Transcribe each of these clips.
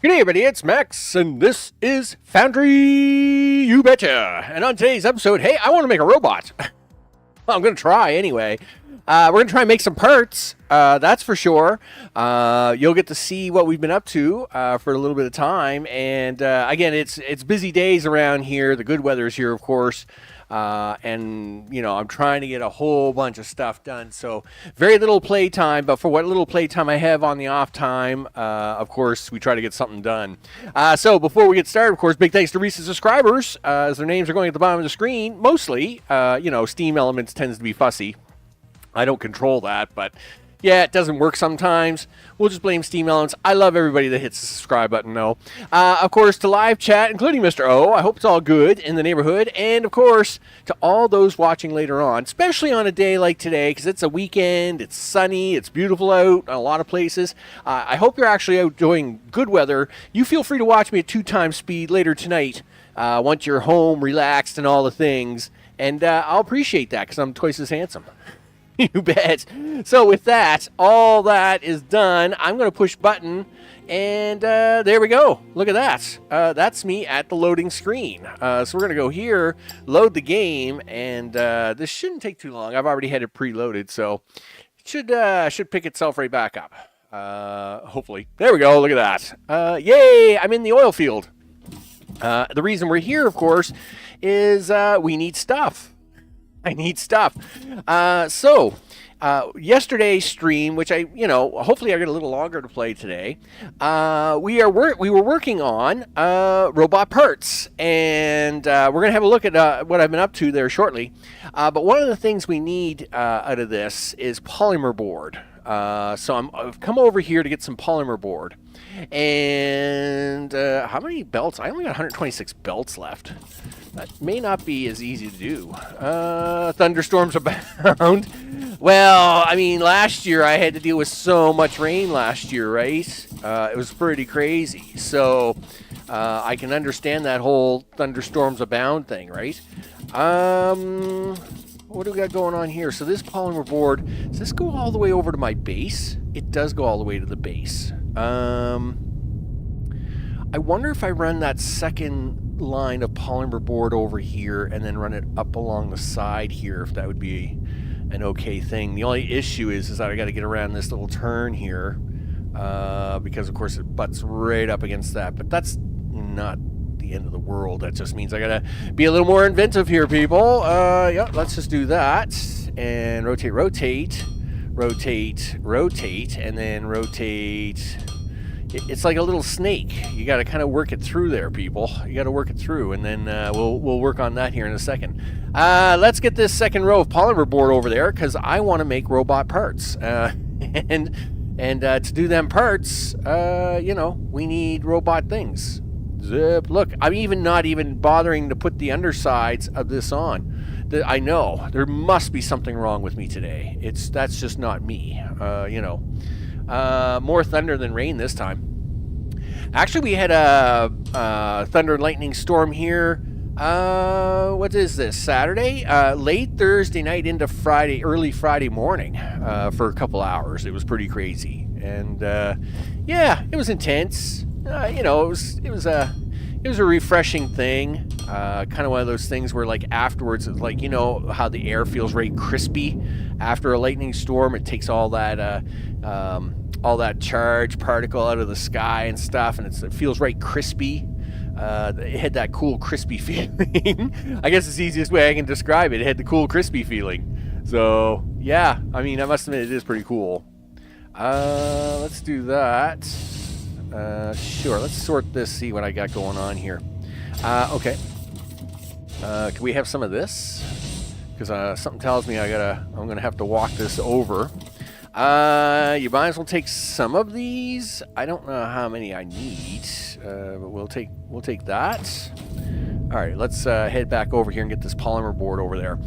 Good day, everybody. It's Max, and this is Foundry, you betcha. And on today's episode, hey, I want to make a robot. I'm going to try anyway. We're going to try and make some parts, that's for sure. You'll get to see what we've been up to for a little bit of time. And again, it's busy days around here. The good weather's here, of course. And, you know, I'm trying to get a whole bunch of stuff done. So very little play time, but for what little play time I have on the off time, of course, we try to get something done. So before we get started, of course, big thanks to recent subscribers, as their names are going at the bottom of the screen. Mostly, you know, Steam Elements tends to be fussy. I don't control that, but yeah, it doesn't work sometimes. We'll just blame Steam Elements. I love everybody that hits the subscribe button, though. Of course, to live chat, including Mr. O. I hope it's all good in the neighborhood. And, of course, to all those watching later on, especially on a day like today, because it's a weekend, it's sunny, it's beautiful out in a lot of places. I hope you're actually out enjoying good weather. You feel free to watch me at 2x speed later tonight, once you're home, relaxed, and all the things. And I'll appreciate that, because I'm twice as handsome. You bet. So with that, all that is done. I'm going to push button, and there we go. Look at that. That's me at the loading screen. So we're going to go here, load the game, and this shouldn't take too long. I've already had it preloaded, so it should pick itself right back up. Hopefully. There we go. Look at that. Yay! I'm in the oil field. The reason we're here, of course, is we need stuff. I need stuff. So yesterday's stream, which hopefully I get a little longer to play today. We were working on robot parts, and we're gonna have a look at what I've been up to there shortly. But one of the things we need out of this is polymer board. So I've come over here to get some polymer board. And how many belts? I only got 126 belts left. That may not be as easy to do. Thunderstorms abound. Well, I mean, last year I had to deal with so much rain last year, right? It was pretty crazy. So I can understand that whole thunderstorms abound thing, right? What do we got going on here? So this polymer board, does this go all the way over to my base? It does go all the way to the base. I wonder if I run that second line of polymer board over here and then run it up along the side here, if that would be an okay thing. The only issue is that I got to get around this little turn here because of course it butts right up against that, but that's not the end of the world. That just means I gotta be a little more inventive here, people. Yeah, let's just do that and rotate, rotate, rotate, rotate, and then rotate. It's like a little snake. You got to kind of work it through there, people. You got to work it through, and then we'll work on that here in a second. Let's get this second row of polymer board over there because I want to make robot parts, and to do them parts, you know, we need robot things. Zip. Look, I'm even not even bothering to put the undersides of this on. I know there must be something wrong with me today. That's just not me. You know. More thunder than rain this time. Actually, we had a thunder and lightning storm here. What is this? Saturday? Late Thursday night into Friday, early Friday morning for a couple hours. It was pretty crazy, and yeah, it was intense. You know, it was a refreshing thing. Kind of one of those things where, like, afterwards, it's like, you know how the air feels very crispy after a lightning storm. It takes all that charge particle out of the sky and stuff, and it feels right crispy. It had that cool crispy feeling. I guess it's the easiest way I can describe it. It had the cool crispy feeling. So yeah, I mean, I must admit it is pretty cool. Let's do that. Sure, let's sort this, see what I got going on here. Okay. Can we have some of this? Because something tells me I'm gonna have to walk this over. You might as well take some of these. I don't know how many I need, but we'll take that. All right, let's head back over here and get this polymer board over there.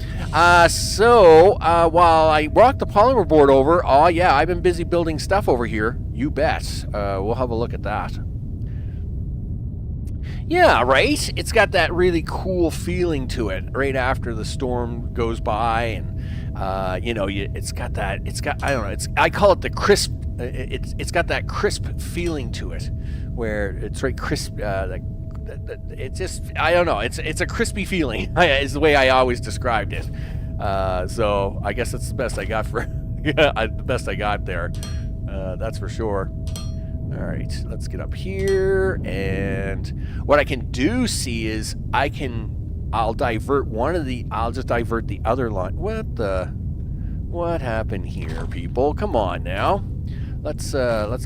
So while I walk the polymer board over, oh yeah, I've been busy building stuff over here. You bet. We'll have a look at that. Yeah, right? It's got that really cool feeling to it right after the storm goes by, and you know, it's got I don't know, I call it the crisp. It's got that crisp feeling to it, where it's right crisp. It's just, I don't know. It's a crispy feeling. Is the way I always described it. So I guess that's the best I got for the best I got there. That's for sure. All right, let's get up here, and what I can do is I'll divert I'll just divert the other line. What happened here, people? Come on now. Let's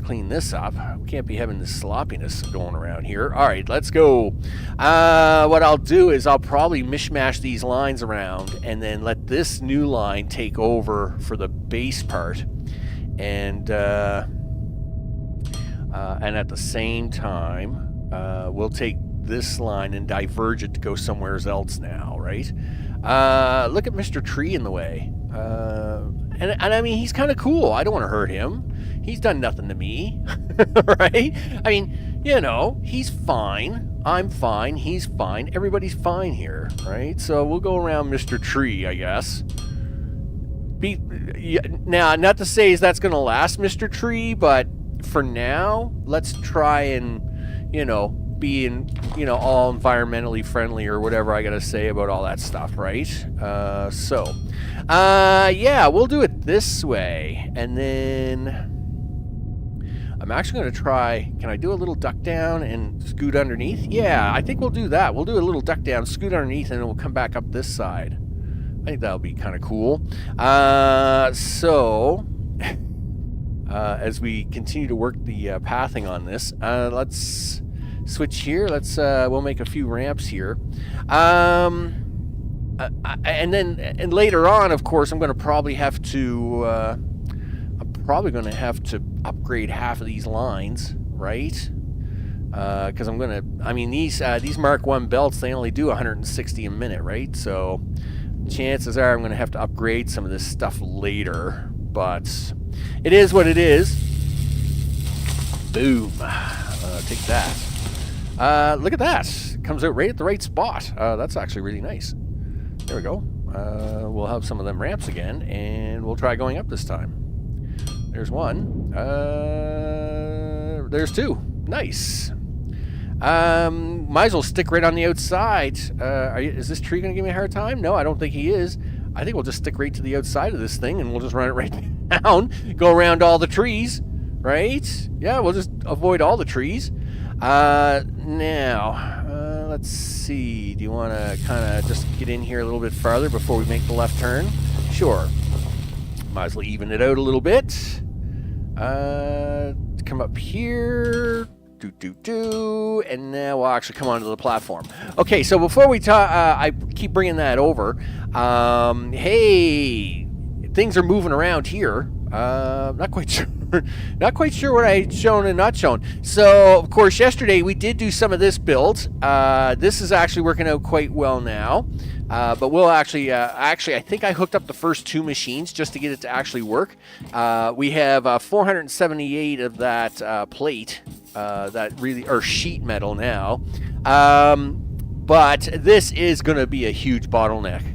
clean this up. We can't be having this sloppiness going around here. All right, let's go. What I'll do is I'll probably mishmash these lines around and then let this new line take over for the base part, and at the same time, we'll take this line and diverge it to go somewhere else now, right? Look at Mr. Tree in the way. And I mean, he's kind of cool. I don't want to hurt him. He's done nothing to me, right? I mean, you know, he's fine. I'm fine. He's fine. Everybody's fine here, right? So we'll go around Mr. Tree, I guess. Now, not to say that's going to last, Mr. Tree, but for now, let's try and, you know, be all environmentally friendly or whatever I gotta say about all that stuff, right? Yeah, we'll do it this way, and then I'm actually gonna try. Can I do a little duck down and scoot underneath? Yeah, I think we'll do that. We'll do a little duck down, scoot underneath, and then we'll come back up this side. I think that'll be kind of cool. As we continue to work the pathing on this, let's switch here. We'll make a few ramps here, and later on, of course, I'm going to probably have to upgrade half of these lines, right? Because these Mark 1 belts, they only do 160 a minute, right? So chances are I'm going to have to upgrade some of this stuff later, but it is what it is. Boom. Take that. Look at that. It comes out right at the right spot. That's actually really nice. There we go. We'll have some of them ramps again, and we'll try going up this time. There's one. There's two. Nice. Might as well stick right on the outside. Is this tree going to give me a hard time? No, I don't think he is. I think we'll just stick right to the outside of this thing, and we'll just run it right down. Go around all the trees, right? Yeah, we'll just avoid all the trees. Now, let's see. Do you want to kind of just get in here a little bit farther before we make the left turn? Sure. Might as well even it out a little bit. Come up here. And now we'll actually come onto the platform. Okay, so before we talk, I keep bringing that over. Hey, things are moving around here. Not quite sure. Not quite sure what I shown and not shown. So, of course, yesterday we did do some of this build. This is actually working out quite well now. But we'll actually, I think I hooked up the first two machines just to get it to actually work. We have 478 of that plate, that really, or sheet metal now. But this is going to be a huge bottleneck.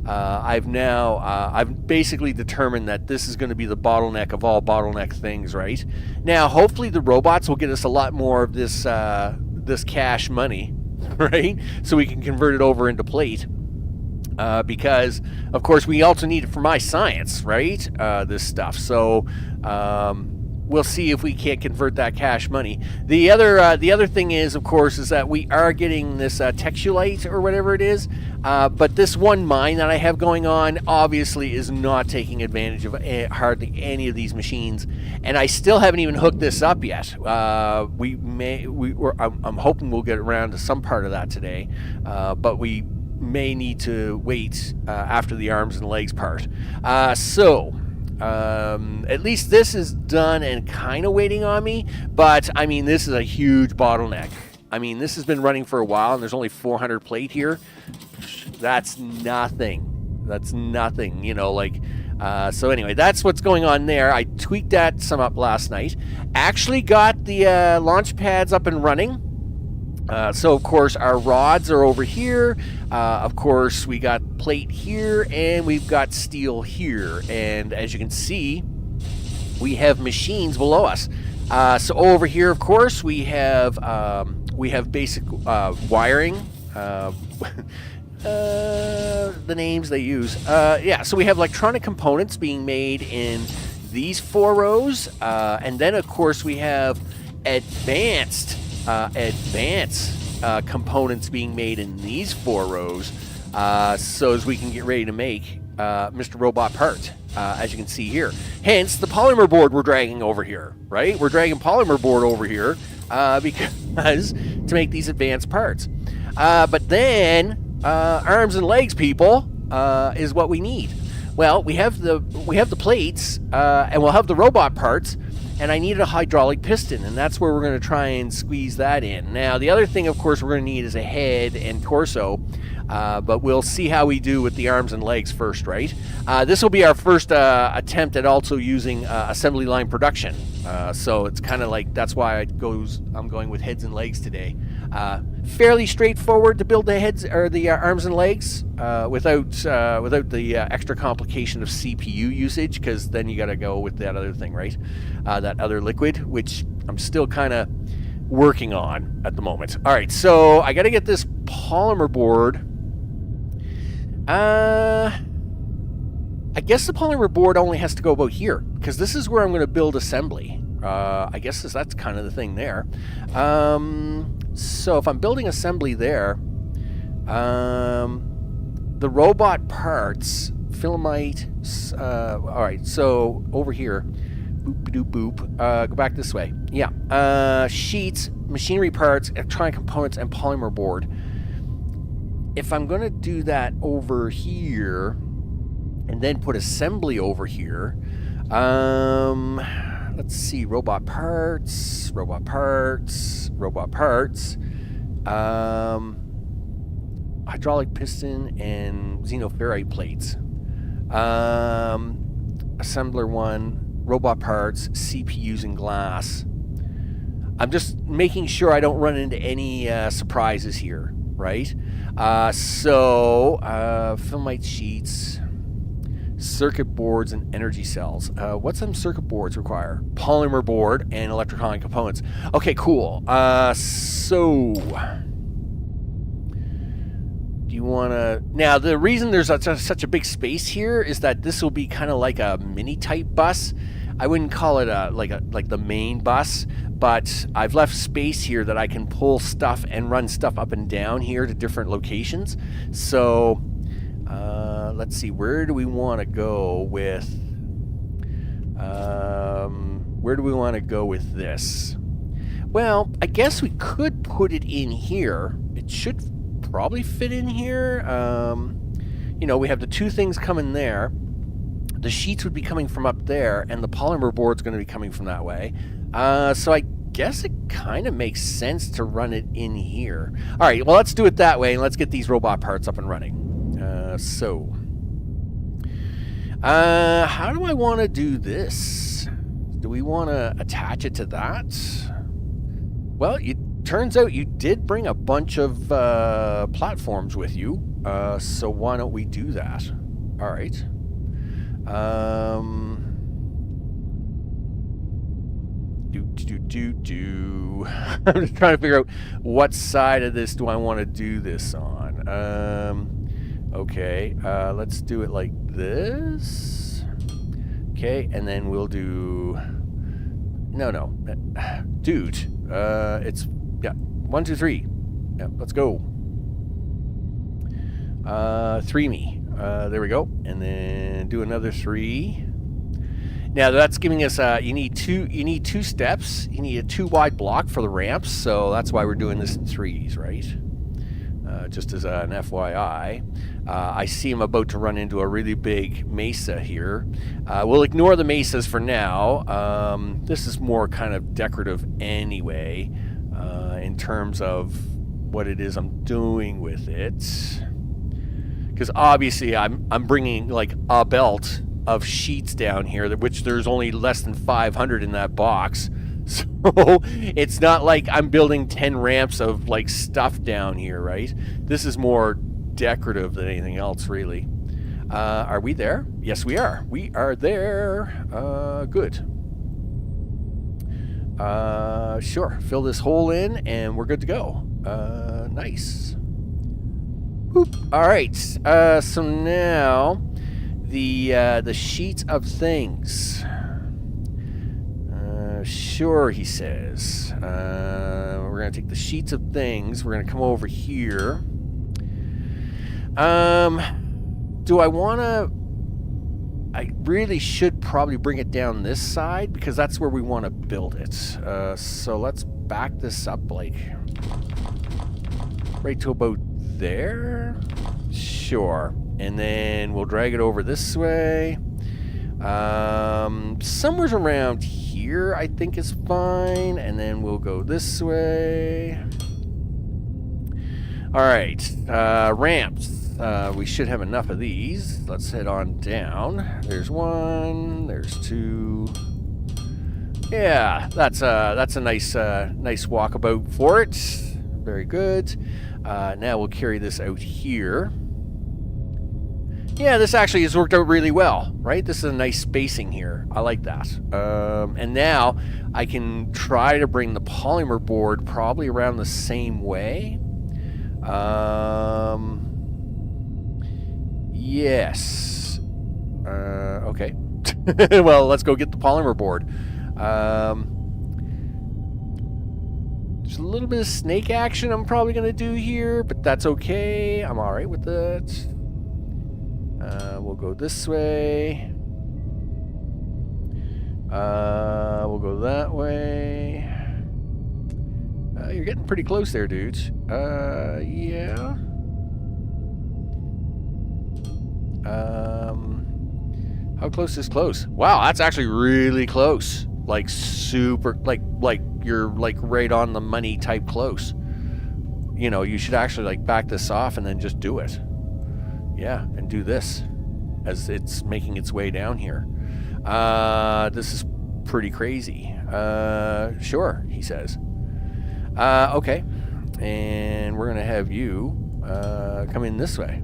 I've basically determined that this is going to be the bottleneck of all bottleneck things, right? Now, hopefully the robots will get us a lot more of this, this cash money, right? So we can convert it over into plate. Because, of course, we also need it for my science, right? This stuff. So, we'll see if we can't convert that cash money. The other thing is, of course, is that we are getting this texulite or whatever it is. But this one mine that I have going on obviously is not taking advantage of hardly any of these machines, and I still haven't even hooked this up yet. I'm hoping we'll get around to some part of that today, but we may need to wait after the arms and legs part. At least this is done and kind of waiting on me, but I mean, this is a huge bottleneck. I mean, this has been running for a while and there's only 400 plate here. That's nothing. That's nothing, you know, like, so anyway, that's what's going on there. I tweaked that some up last night. Actually got the launch pads up and running. So of course our rods are over here. Of course we got plate here and we've got steel here. And as you can see, we have machines below us. So over here, of course, we have basic wiring. The names they use. Yeah, so we have electronic components being made in these 4 rows. And then of course we have advanced components being made in these 4 rows, so as we can get ready to make Mr. Robot part, as you can see here. Hence the polymer board we're dragging over here, right? We're dragging polymer board over here because to make these advanced parts. But then arms and legs, people, is what we need. Well, we have the plates, and we'll have the robot parts. And I needed a hydraulic piston, and that's where we're going to try and squeeze that in. Now, the other thing, of course, we're going to need is a head and torso, but we'll see how we do with the arms and legs first, right? This will be our first attempt at also using assembly line production. So it's kind of like, that's why I'm going with heads and legs today. Fairly straightforward to build the heads or the arms and legs without the extra complication of CPU usage, because then you got to go with that other thing, right? That other liquid, which I'm still kind of working on at the moment. All right, so I got to get this polymer board. I guess the polymer board only has to go about here, because this is where I'm going to build assembly. I guess that's kind of the thing there. So if I'm building assembly there, the robot parts, Filamite, all right, so over here, boop, boop, go back this way. Yeah, sheets, machinery parts, electronic components, and polymer board. If I'm going to do that over here, and then put assembly over here, let's see, robot parts, hydraulic piston and xenoferrite plates, assembler 1, robot parts, CPUs and glass. I'm just making sure I don't run into any surprises here, right? Filmite sheets, circuit boards, and energy cells. What some circuit boards require? Polymer board and electronic components. Okay, cool. Do you want to... Now, the reason there's such a big space here is that this will be kind of like a mini-type bus. I wouldn't call it like the main bus, but I've left space here that I can pull stuff and run stuff up and down here to different locations. So, let's see, where do we want to go with... where do we want to go with this? Well, I guess we could put it in here. It should probably fit in here. You know, we have the two things coming there. The sheets would be coming from up there, and the polymer board's going to be coming from that way. So I guess it kind of makes sense to run it in here. All right, well, let's do it that way, and let's get these robot parts up and running. How do I want to do this? Do we want to attach it to that? Well, it turns out you did bring a bunch of platforms with you, so why don't we do that? All right. I'm just trying to figure out what side of this do I want to do this on. Okay, let's do it like this. Okay, and then we'll do... No. Dude, it's... Yeah, 1, 2, 3. Yeah, let's go. 3 me. There we go. And then do another 3. Now that's giving us you need two steps. You need a 2 wide block for the ramps, so that's why we're doing this in 3s, right? Just as an FYI. I see I'm about to run into a really big mesa here. We'll ignore the mesas for now. This is more kind of decorative anyway, in terms of what it is I'm doing with it. Because obviously I'm bringing like a belt of sheets down here, which there's only less than 500 in that box. So it's not like I'm building 10 ramps of like stuff down here, right? This is more decorative than anything else, really. Are we there? Yes, we are. We are there. Good. Sure. Fill this hole in and we're good to go. Nice. Boop. All right. So now the sheets of things. Sure, he says. We're going to take the sheets of things. We're going to come over here. Do I want to... I really should probably bring it down this side because that's where we want to build it. So let's back this up like right to about there. Sure. And then we'll drag it over this way. Somewhere around here I think is fine, and then we'll go this way. All right, ramps. We should have enough of these. Let's head on down. There's 1, there's 2. Yeah, that's a nice walkabout for it. Very good. Now we'll carry this out here. Yeah, this actually has worked out really well, right? This is a nice spacing here. I like that. And now I can try to bring the polymer board probably around the same way. Yes. Okay. Well, let's go get the polymer board. There's a little bit of snake action I'm probably going to do here, but that's okay. I'm all right with that. We'll go this way. We'll go that way. You're getting pretty close there, dude. Yeah. How close is close? Wow, that's actually really close. Like super, like you're like right on the money type close. You know, you should actually like back this off and then just do it. Yeah, and do this as it's making its way down here. This is pretty crazy. Sure, he says. Okay. And we're going to have you come in this way,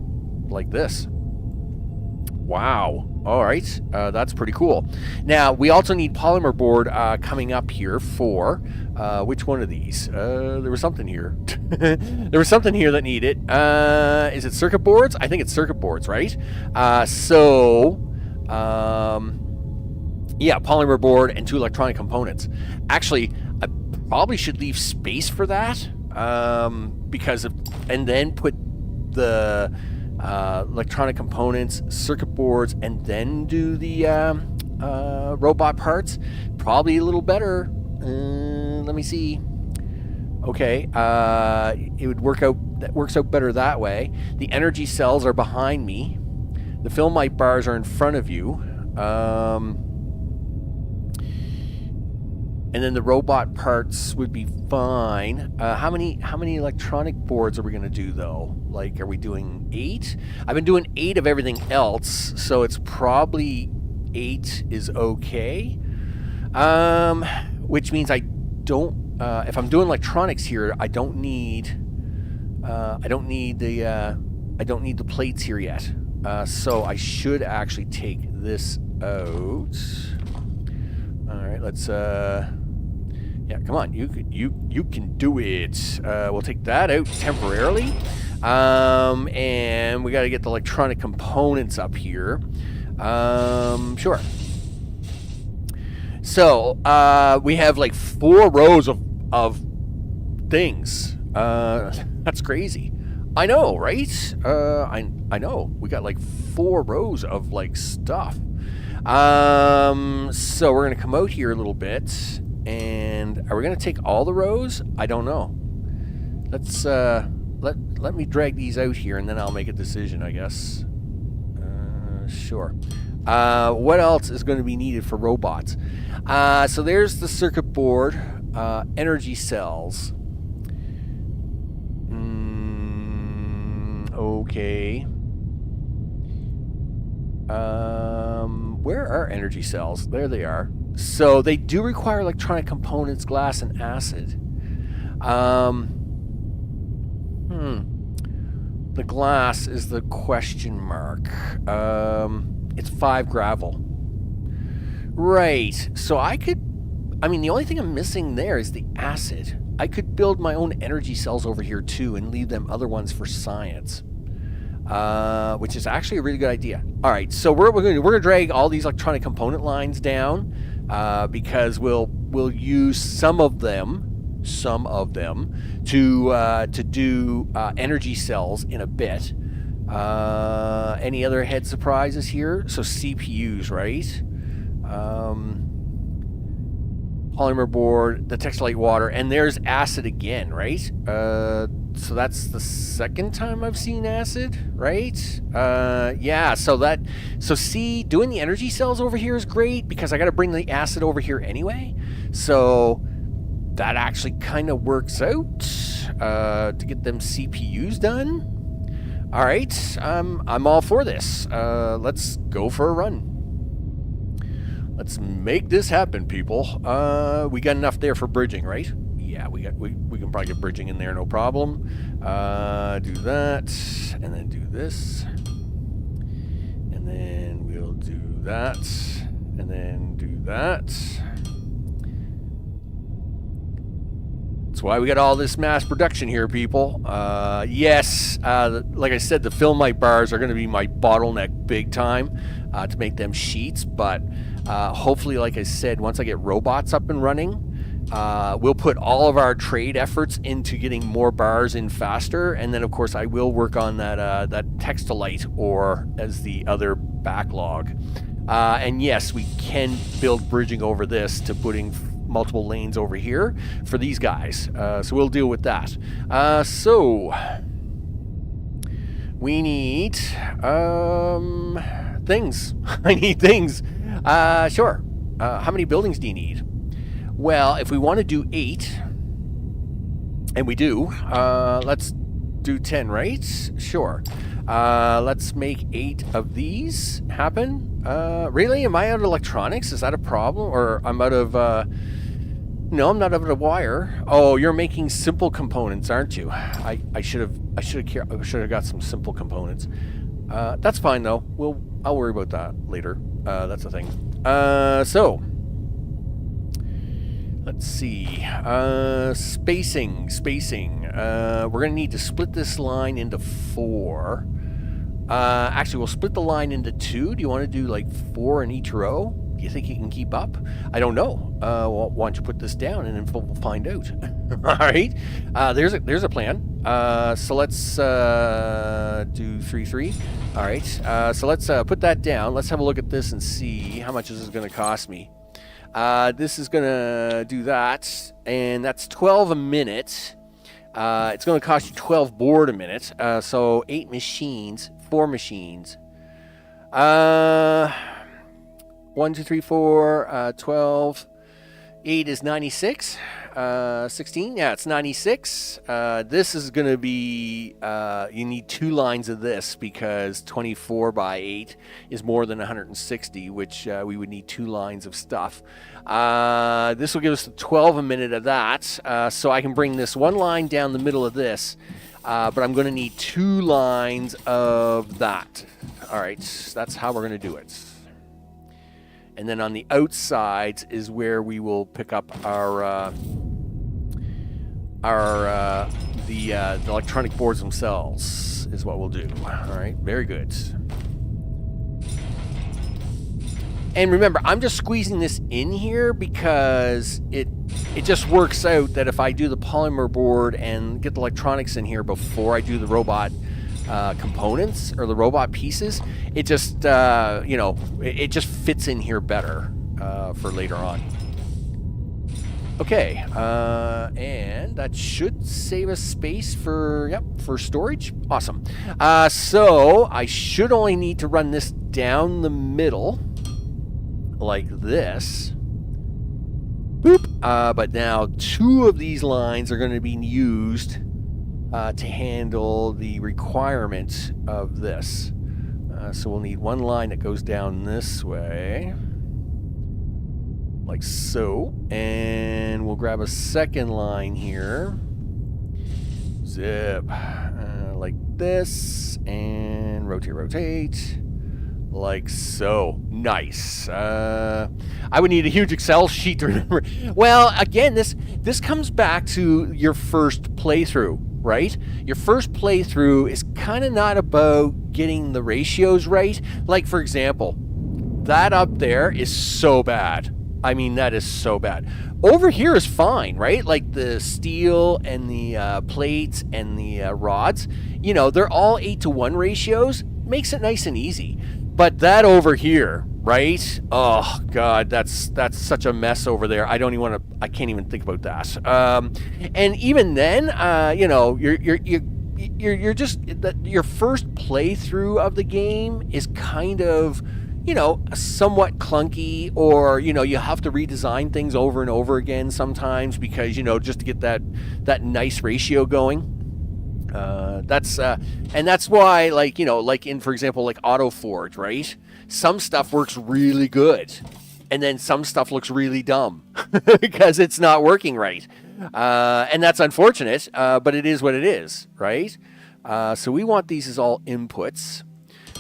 like this. Wow. All right. That's pretty cool. Now, we also need polymer board coming up here for which one of these? There was something here. There was something here that needed. Is it circuit boards? I think it's circuit boards, right? Yeah, polymer board and 2 electronic components. Actually, I probably should leave space for that because of, and then put the electronic components, circuit boards, and then do the robot parts. Probably a little better. Let me see. Okay, it would work out. That works out better that way. The energy cells are behind me. The film light bars are in front of you. And then the robot parts would be fine. How many electronic boards are we going to do, though? Like, are we doing 8? I've been doing 8 of everything else, so it's probably 8 is okay. Which means I don't. If I'm doing electronics here, I don't need the plates here yet. So I should actually take this out. All right, let's. Yeah, come on, you can do it. We'll take that out temporarily, and we got to get the electronic components up here. Sure. So we have like 4 rows of things. That's crazy. I know, right? I know. We got like 4 rows of like stuff. So we're gonna come out here a little bit, and are we gonna take all the rows? I don't know. Let's let me drag these out here, and then I'll make a decision, I guess. Sure. What else is going to be needed for robots? So there's the circuit board, energy cells. Okay. Where are energy cells? There they are. So they do require electronic components, glass, and acid. The glass is the question mark. It's 5 gravel. Right. So I mean, the only thing I'm missing there is the acid. I could build my own energy cells over here too and leave them other ones for science. Which is actually a really good idea. All right, so we're going to drag all these electronic component lines down because we'll use some of them to do energy cells in a bit. Any other head surprises here? So CPUs, right? Polymer board, the textilite water, and there's acid again, right? So that's the second time I've seen acid, right? Yeah, so see, doing the energy cells over here is great because I got to bring the acid over here anyway. So that actually kind of works out to get them CPUs done. All right, I'm all for this. Let's go for a run. Let's make this happen, people. We got enough there for bridging, right? Yeah, we can probably get bridging in there, no problem. Do that, and then do this, and then we'll do that, and then do that. That's why we got all this mass production here, people. Yes, like I said, the film light bars are going to be my bottleneck big time to make them sheets, but hopefully, like I said, once I get robots up and running, we'll put all of our trade efforts into getting more bars in faster, and then of course I will work on that textilite ore as the other backlog. And yes, we can build bridging over this to putting multiple lanes over here for these guys. So we'll deal with that. So we need things. I need things. Sure. How many buildings do you need? Well, if we want to do 8, and we do, let's do 10, right? Sure. Let's make 8 of these happen. Really? Am I out of electronics? Is that a problem? Or I'm out of No, I'm not out of wire. Oh, you're making simple components, aren't you? I should have got some simple components. That's fine though. I'll worry about that later. That's the thing. So let's see. Spacing. We're gonna need to split this line into 4. Actually, we'll split the line into 2. Do you want to do like 4 in each row? Do you think you can keep up? I don't know. Well, why don't you put this down and then we'll find out. All right. There's a plan. So let's do 3, 3. All right. So let's put that down. Let's have a look at this and see how much this is going to cost me. This is going to do that, and that's 12 a minute. It's going to cost you 12 board a minute. So 8 machines, 4 machines. 1, 2, 3, 4, 12. 8 is 96. 16, yeah, it's 96. This is going to be, you need 2 lines of this because 24 by 8 is more than 160, which we would need 2 lines of stuff. This will give us 12 a minute of that, so I can bring this 1 line down the middle of this, but I'm going to need 2 lines of that. All right, that's how we're going to do it. And then on the outsides is where we will pick up the electronic boards themselves is what we'll do. All right, very good. And remember, I'm just squeezing this in here because it just works out that if I do the polymer board and get the electronics in here before I do the robot components or the robot pieces, it just it just fits in here better for later on. Okay, and that should save us space for storage. Awesome. So I should only need to run this down the middle like this. Boop. But now 2 of these lines are going to be used to handle the requirement of this. So we'll need 1 line that goes down this way, like so, and we'll grab a 2nd line here, zip, like this, and rotate, like so. Nice. I would need a huge Excel sheet to remember. Well, again, this comes back to your first playthrough. Right? Your first playthrough is kind of not about getting the ratios right. Like, for example, that up there is so bad. I mean, that is so bad. Over here is fine, right? Like the steel and the plates and the rods, they're all 8-to-1 ratios. Makes it nice and easy. But that over here, right? Oh God, that's such a mess over there. I can't even think about that. And even then, you're just your first playthrough of the game is kind of, somewhat clunky, or you have to redesign things over and over again sometimes because just to get that nice ratio going. That's why, like in, for example, like AutoForge, right? Some stuff works really good, and then some stuff looks really dumb because it's not working right. And that's unfortunate, but it is what it is, right? So we want these as all inputs,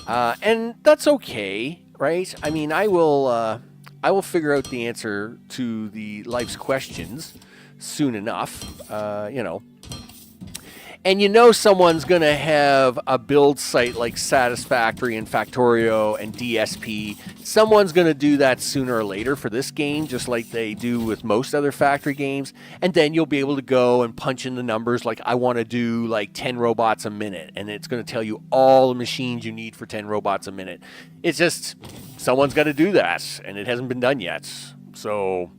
and that's okay, right? I mean, I will figure out the answer to the life's questions soon enough, And someone's going to have a build site like Satisfactory and Factorio and DSP. Someone's going to do that sooner or later for this game, just like they do with most other factory games. And then you'll be able to go and punch in the numbers like, I want to do like 10 robots a minute. And it's going to tell you all the machines you need for 10 robots a minute. It's just, someone's got to do that. And it hasn't been done yet. So,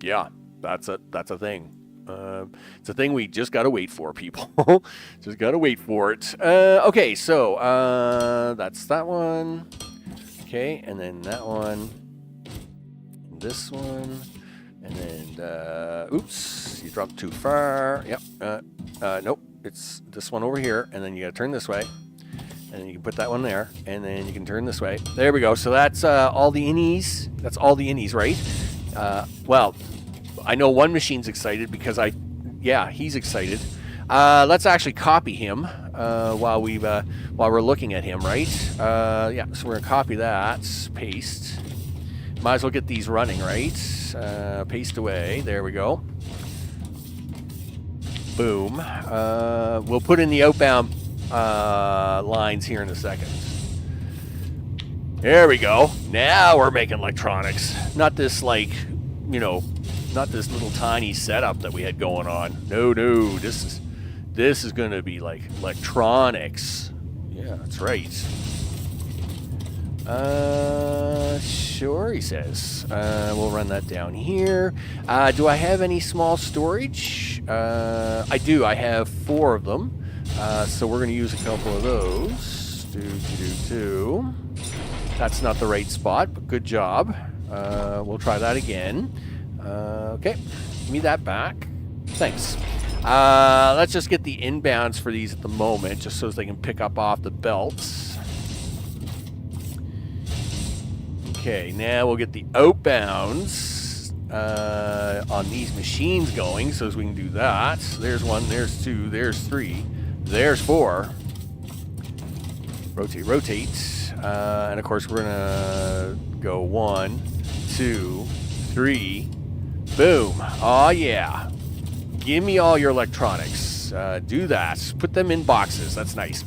yeah, that's a thing. It's a thing we just got to wait for, people. Just got to wait for it. Okay, so that's that one. Okay, and then that one. And this one. And then, oops, you dropped too far. Yep. Nope, it's this one over here. And then you got to turn this way. And then you can put that one there. And then you can turn this way. There we go. So that's all the innies. That's all the innies, right? Well, I know one machine's excited because yeah, he's excited. Let's actually copy him while we're looking at him, right? Yeah, so we're gonna copy that, paste. Might as well get these running, right? Paste away. There we go. Boom. We'll put in the outbound lines here in a second. There we go. Now we're making electronics. Not this, like, you know, not this little tiny setup that we had going on. No, this is going to be like electronics. Yeah, that's right. Sure, he says. We'll run that down here. Do I have any small storage? I do. I have 4 of them. So we're going to use a couple of those. Do. That's not the right spot, but good job. We'll try that again. Okay, give me that back. Thanks. Let's just get the inbounds for these at the moment, just so they can pick up off the belts. Okay, now we'll get the outbounds on these machines going, so as we can do that. There's 1, there's 2, there's 3, there's 4. Rotate. And of course, we're gonna go 1, 2, 3. Boom. Oh yeah. Give me all your electronics. Do that. Put them in boxes. That's nice.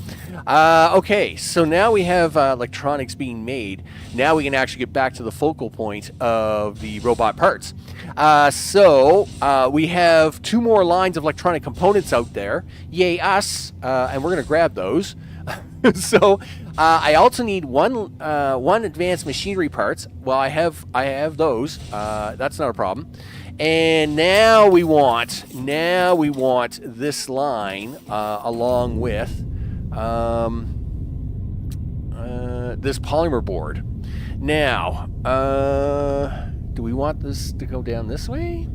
Okay, so now we have electronics being made. Now we can actually get back to the focal point of the robot parts. So we have 2 more lines of electronic components out there. Yay us. And we're going to grab those. So I also need one advanced machinery parts. Well, I have those. That's not a problem. And now we want this line along with this polymer board. Now, do we want this to go down this way?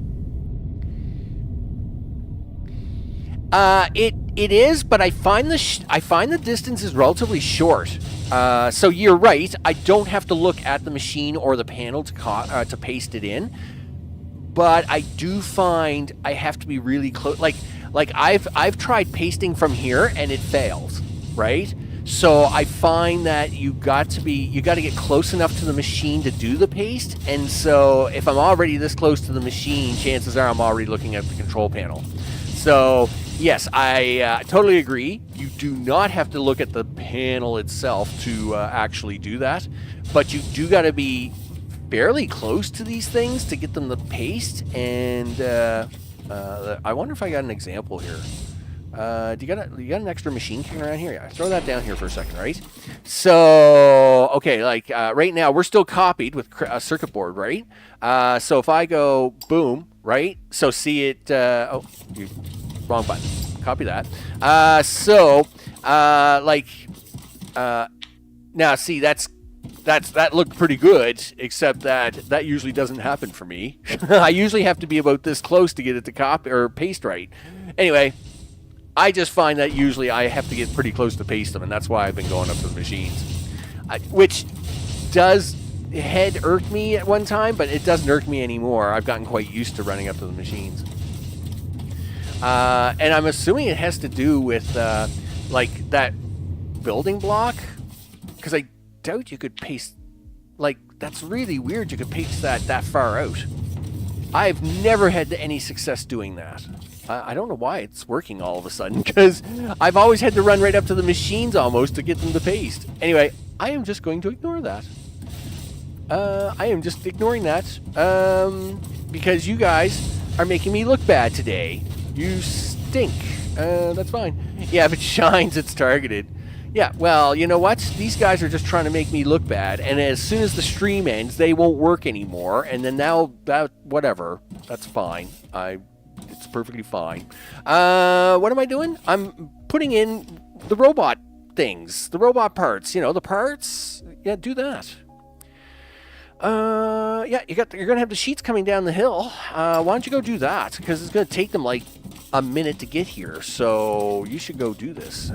It is, but I find the distance is relatively short. So you're right. I don't have to look at the machine or the panel to paste it in. But I do find I have to be really close. Like I've tried pasting from here and it fails, right? So I find that you got to get close enough to the machine to do the paste. And so if I'm already this close to the machine, chances are I'm already looking at the control panel. So yes, I totally agree. You do not have to look at the panel itself to actually do that, but you do got to be fairly close to these things to get them to paste. And I wonder if I got an example here. You got an extra machine kicking around here? Yeah, throw that down here for a second, right? So okay, like right now we're still copied with a circuit board, right? So if I go boom, right? So see it. Wrong button. Copy that. Now see that looked pretty good, except that usually doesn't happen for me. I usually have to be about this close to get it to copy or paste right. Anyway, I just find that usually I have to get pretty close to paste them, and that's why I've been going up to the machines. Which does irk me at one time, but it doesn't irk me anymore. I've gotten quite used to running up to the machines. And I'm assuming it has to do with like that building block, because I doubt you could paste, like, that's really weird you could paste that far out. I've never had any success doing that. I don't know why it's working all of a sudden, because I've always had to run right up to the machines almost to get them to paste. Anyway, I am just going to ignore that. I am just ignoring that because you guys are making me look bad today. You stink. That's fine. Yeah, if it shines, it's targeted. Yeah, well, you know what? These guys are just trying to make me look bad, and as soon as the stream ends, they won't work anymore, and then now, whatever. That's fine. It's perfectly fine. What am I doing? I'm putting in the robot things, the robot parts, the parts. Yeah, do that. Yeah, you're gonna have the sheets coming down the hill. Why don't you go do that? Because it's gonna take them like a minute to get here, so you should go do this.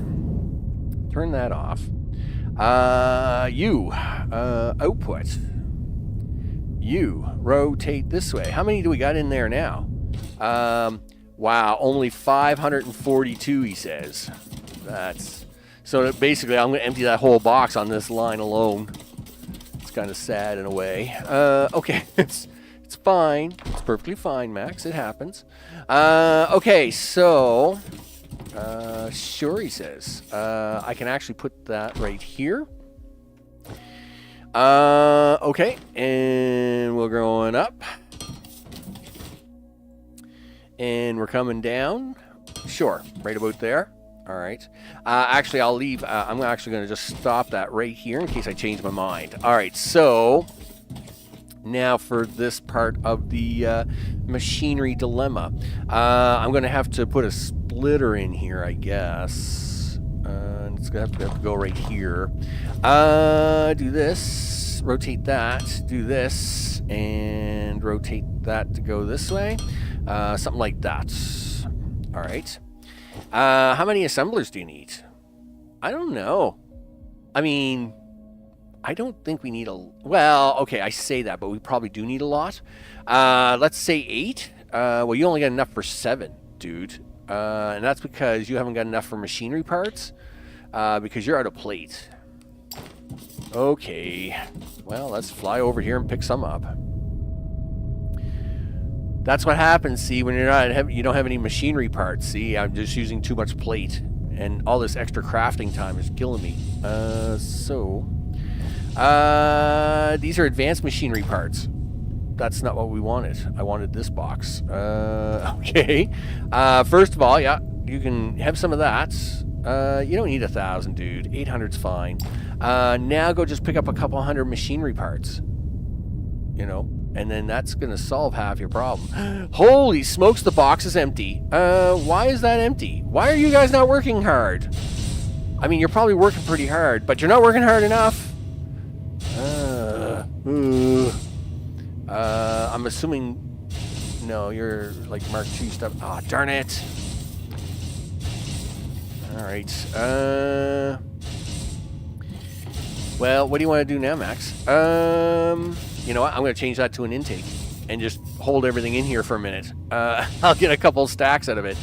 Turn that off. Output. You rotate this way. How many do we got in there now? Wow, only 542, he says. So basically I'm going to empty that whole box on this line alone. It's kind of sad in a way. Okay, it's fine. It's perfectly fine, Max. It happens. Okay, so sure, he says. I can actually put that right here. Okay, and we're going up. And we're coming down. Sure, right about there. All right. Actually, I'll leave. I'm actually going to just stop that right here in case I change my mind. All right, so now for this part of the machinery dilemma. I'm going to have to put a splitter in here, I guess. And it's going to have to go right here. Do this. Rotate that. Do this. And rotate that to go this way. Something like that. All right. How many assemblers do you need? I don't know. I mean, I don't think we need a... Well, okay, I say that, but we probably do need a lot. Let's say 8. Well, you only got enough for 7, dude. And that's because you haven't got enough for machinery parts. Because you're out of plate. Okay. Well, let's fly over here and pick some up. That's what happens, see, when you don't have any machinery parts. See, I'm just using too much plate. And all this extra crafting time is killing me. These are advanced machinery parts. That's not what we wanted. I wanted this box. Okay. First of all, yeah, you can have some of that. You don't need 1,000, dude. 800's fine. Now go just pick up a couple hundred machinery parts. You know? And then that's going to solve half your problem. Holy smokes, the box is empty. Why is that empty? Why are you guys not working hard? I mean, you're probably working pretty hard, but you're not working hard enough. I'm assuming... No, you're like Mark II stuff. Ah, oh, darn it. All right. Well, what do you want to do now, Max? You know what? I'm going to change that to an intake and just hold everything in here for a minute. I'll get a couple stacks out of it.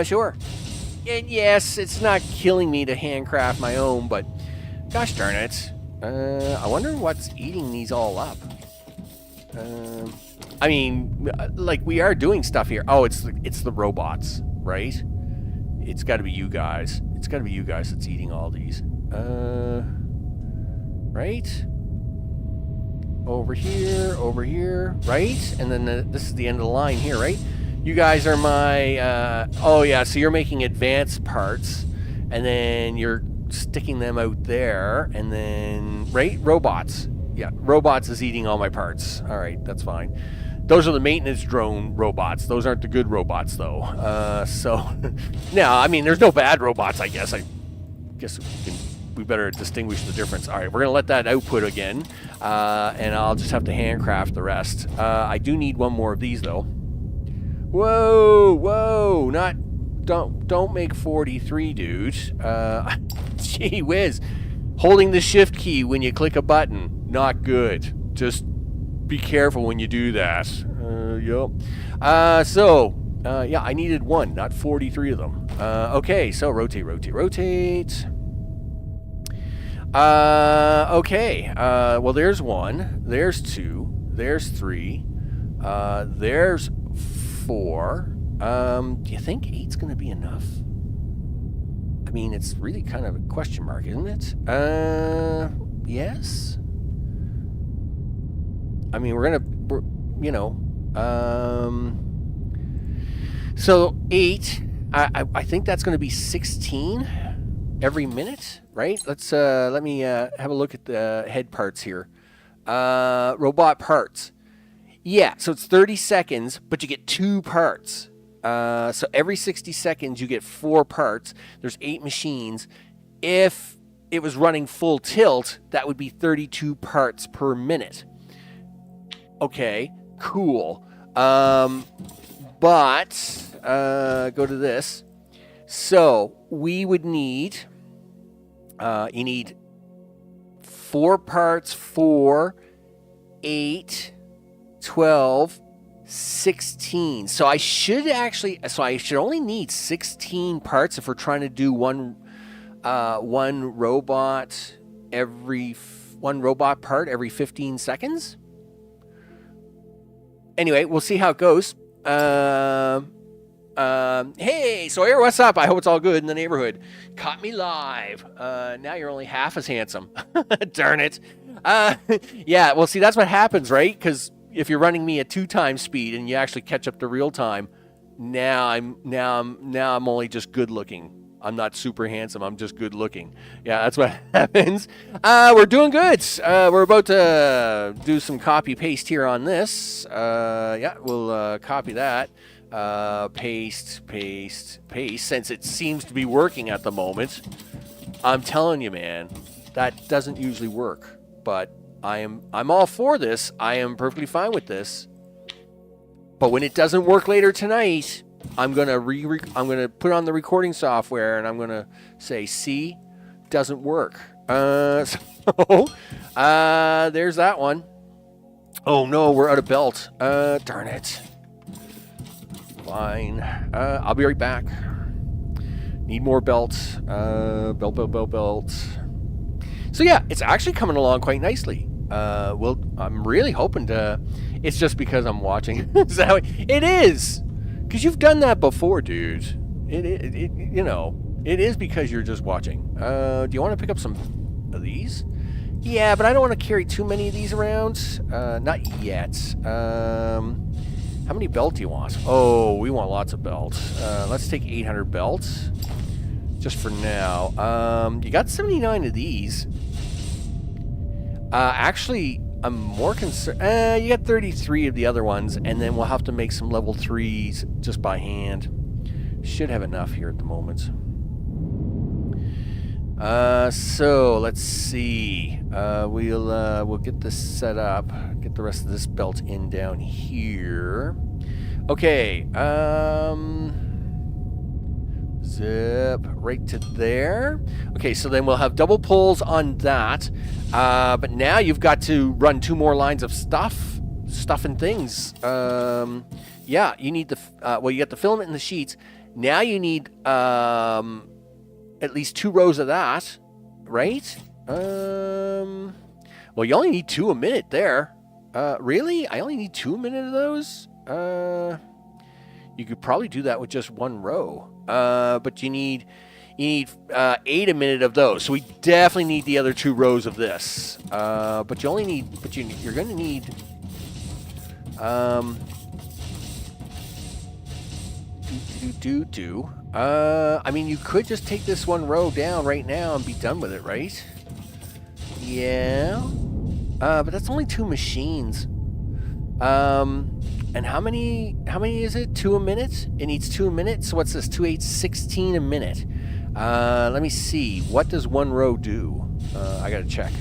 Sure. And yes, it's not killing me to handcraft my own, but gosh darn it. I wonder what's eating these all up. I mean, like, we are doing stuff here. Oh, it's the robots, right? It's got to be you guys. It's got to be you guys that's eating all these. Right? Over here, right? And then this is the end of the line here, right? You guys are my, oh yeah, so you're making advanced parts, and then you're sticking them out there, and then, right? Robots. Yeah, robots is eating all my parts. All right, that's fine. Those are the maintenance drone robots. Those aren't the good robots, though. So, no, I mean, there's no bad robots, I guess. I guess we better distinguish the difference. All right, we're going to let that output again, and I'll just have to handcraft the rest. I do need one more of these, though. Whoa, don't make 43, dude. Gee whiz. Holding the shift key when you click a button, not good. Just be careful when you do that. Yep. Yeah, I needed one, not 43 of them. Okay, so rotate. Okay, well, there's 1, there's 2, there's 3, there's 4. Do you think 8's going to be enough? I mean, it's really kind of a question mark, isn't it? Yes? I mean, we're you know, so 8, I think that's going to be 16 every minute, right? Let's, let me have a look at the head parts here. Robot parts. Yeah, so it's 30 seconds, but you get 2 parts. So every 60 seconds, you get 4 parts. There's 8 machines. If it was running full tilt, that would be 32 parts per minute. Okay, cool. But go to this. So we would need, you need 4 parts for 8, 12, 16. So I should only need 16 parts if we're trying to do one robot part every 15 seconds. Anyway, we'll see how it goes. Hey, Sawyer, what's up? I hope it's all good in the neighborhood. Caught me live. Now you're only half as handsome. Darn it. Yeah, well, see, that's what happens, right? Because if you're running me at 2 times speed and you actually catch up to real time, now I'm only just good looking. I'm not super handsome. I'm just good looking. Yeah, that's what happens. We're doing good. We're about to do some copy paste here on this. Yeah, we'll copy that. Paste, since it seems to be working at the moment. I'm telling you, man, that doesn't usually work, but I'm all for this. I am perfectly fine with this. But when it doesn't work later tonight, I'm gonna put on the recording software and I'm gonna say, see, doesn't work. So there's that one. Oh no, we're out of belt. Darn it. Fine. I'll be right back. Need more belts. Belt. So yeah, it's actually coming along quite nicely. I'm really hoping to. It's just because I'm watching. So it is, because you've done that before, dude. It is because you're just watching. Do you want to pick up some of these? Yeah, but I don't want to carry too many of these around. Not yet. How many belt do you want? Oh, we want lots of belts. Let's take 800 belts, just for now. You got 79 of these. Actually, I'm more concerned. You got 33 of the other ones, and then we'll have to make some level 3s just by hand. Should have enough here at the moment. So let's see. We'll get this set up. Get the rest of this belt in down here. Okay. Zip right to there. Okay, so then we'll have double pulls on that. But now you've got to run 2 more lines of stuff and things. Yeah, you need you got the filament and the sheets. Now you need at least 2 rows of that, right? Well, you only need 2 a minute there. Really? I only need 2 a minute of those? You could probably do that with just 1 row. But you need 8 a minute of those. So we definitely need the other 2 rows of this. But you only need, you're going to need, I mean, you could just take this 1 row down right now and be done with it, right? Yeah. But that's only 2 machines. And how many is it? 2 a minute? It needs 2 a minute? So what's this? 2, 8, 16 a minute. Let me see. What does 1 row do? I gotta check.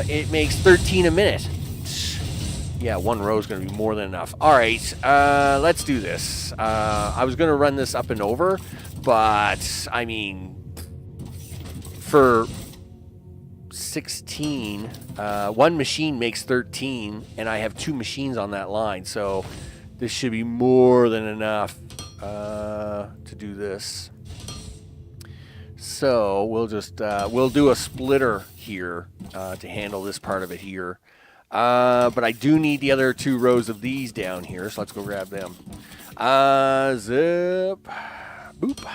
It makes 13 a minute. Yeah, 1 row is going to be more than enough. All right, let's do this. I was going to run this up and over, but, I mean, for 16, 1 machine makes 13, and I have 2 machines on that line, so this should be more than enough to do this. So we'll just, we'll do a splitter here to handle this part of it here. But I do need the other 2 rows of these down here, so let's go grab them. Zip, boop,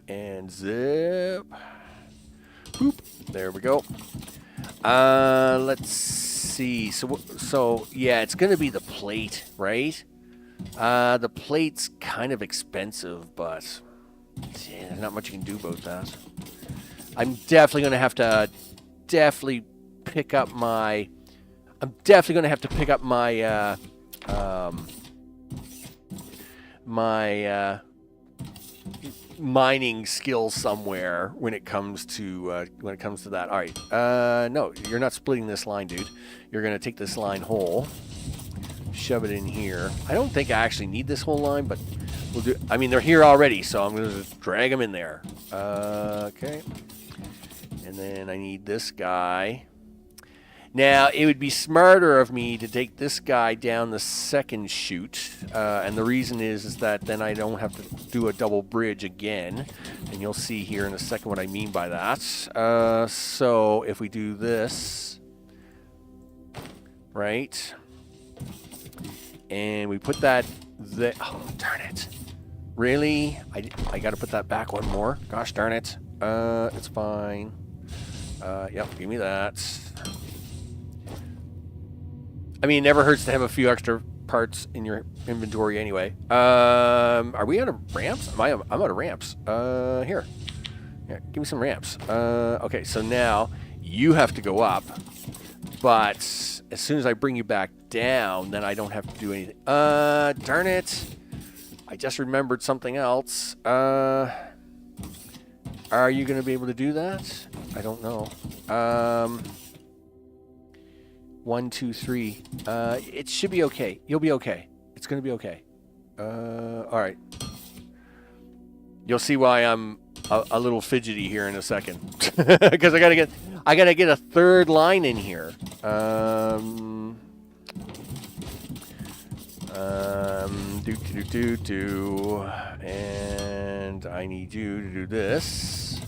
and zip, boop. There we go. Let's see. So yeah, it's gonna be the plate, right? The plate's kind of expensive, but yeah, there's not much you can do about that. I'm definitely gonna have to pick up my. I'm definitely going to have to pick up my mining skills somewhere when it comes to that. All right. No, you're not splitting this line, dude. You're going to take this line whole, shove it in here. I don't think I actually need this whole line, but we'll do. I mean, they're here already, so I'm going to just drag them in there. Okay. And then I need this guy. Now, it would be smarter of me to take this guy down the second chute, and the reason is that then I don't have to do a double bridge again, and you'll see here in a second what I mean by that. So if we do this, right, and we put that there, oh, darn it. Really? I got to put that back one more. Gosh darn it. It's fine. Yep, give me that. I mean, it never hurts to have a few extra parts in your inventory anyway. Are we out of ramps? I'm out of ramps. Here, give me some ramps. Okay, so now you have to go up, but as soon as I bring you back down, then I don't have to do anything. Darn it. I just remembered something else. Are you going to be able to do that? I don't know. 1, 2, 3. It should be okay. You'll be okay. It's going to be okay. All right. You'll see why I'm a little fidgety here in a second, because I gotta get a third line in here. And I need you to do this.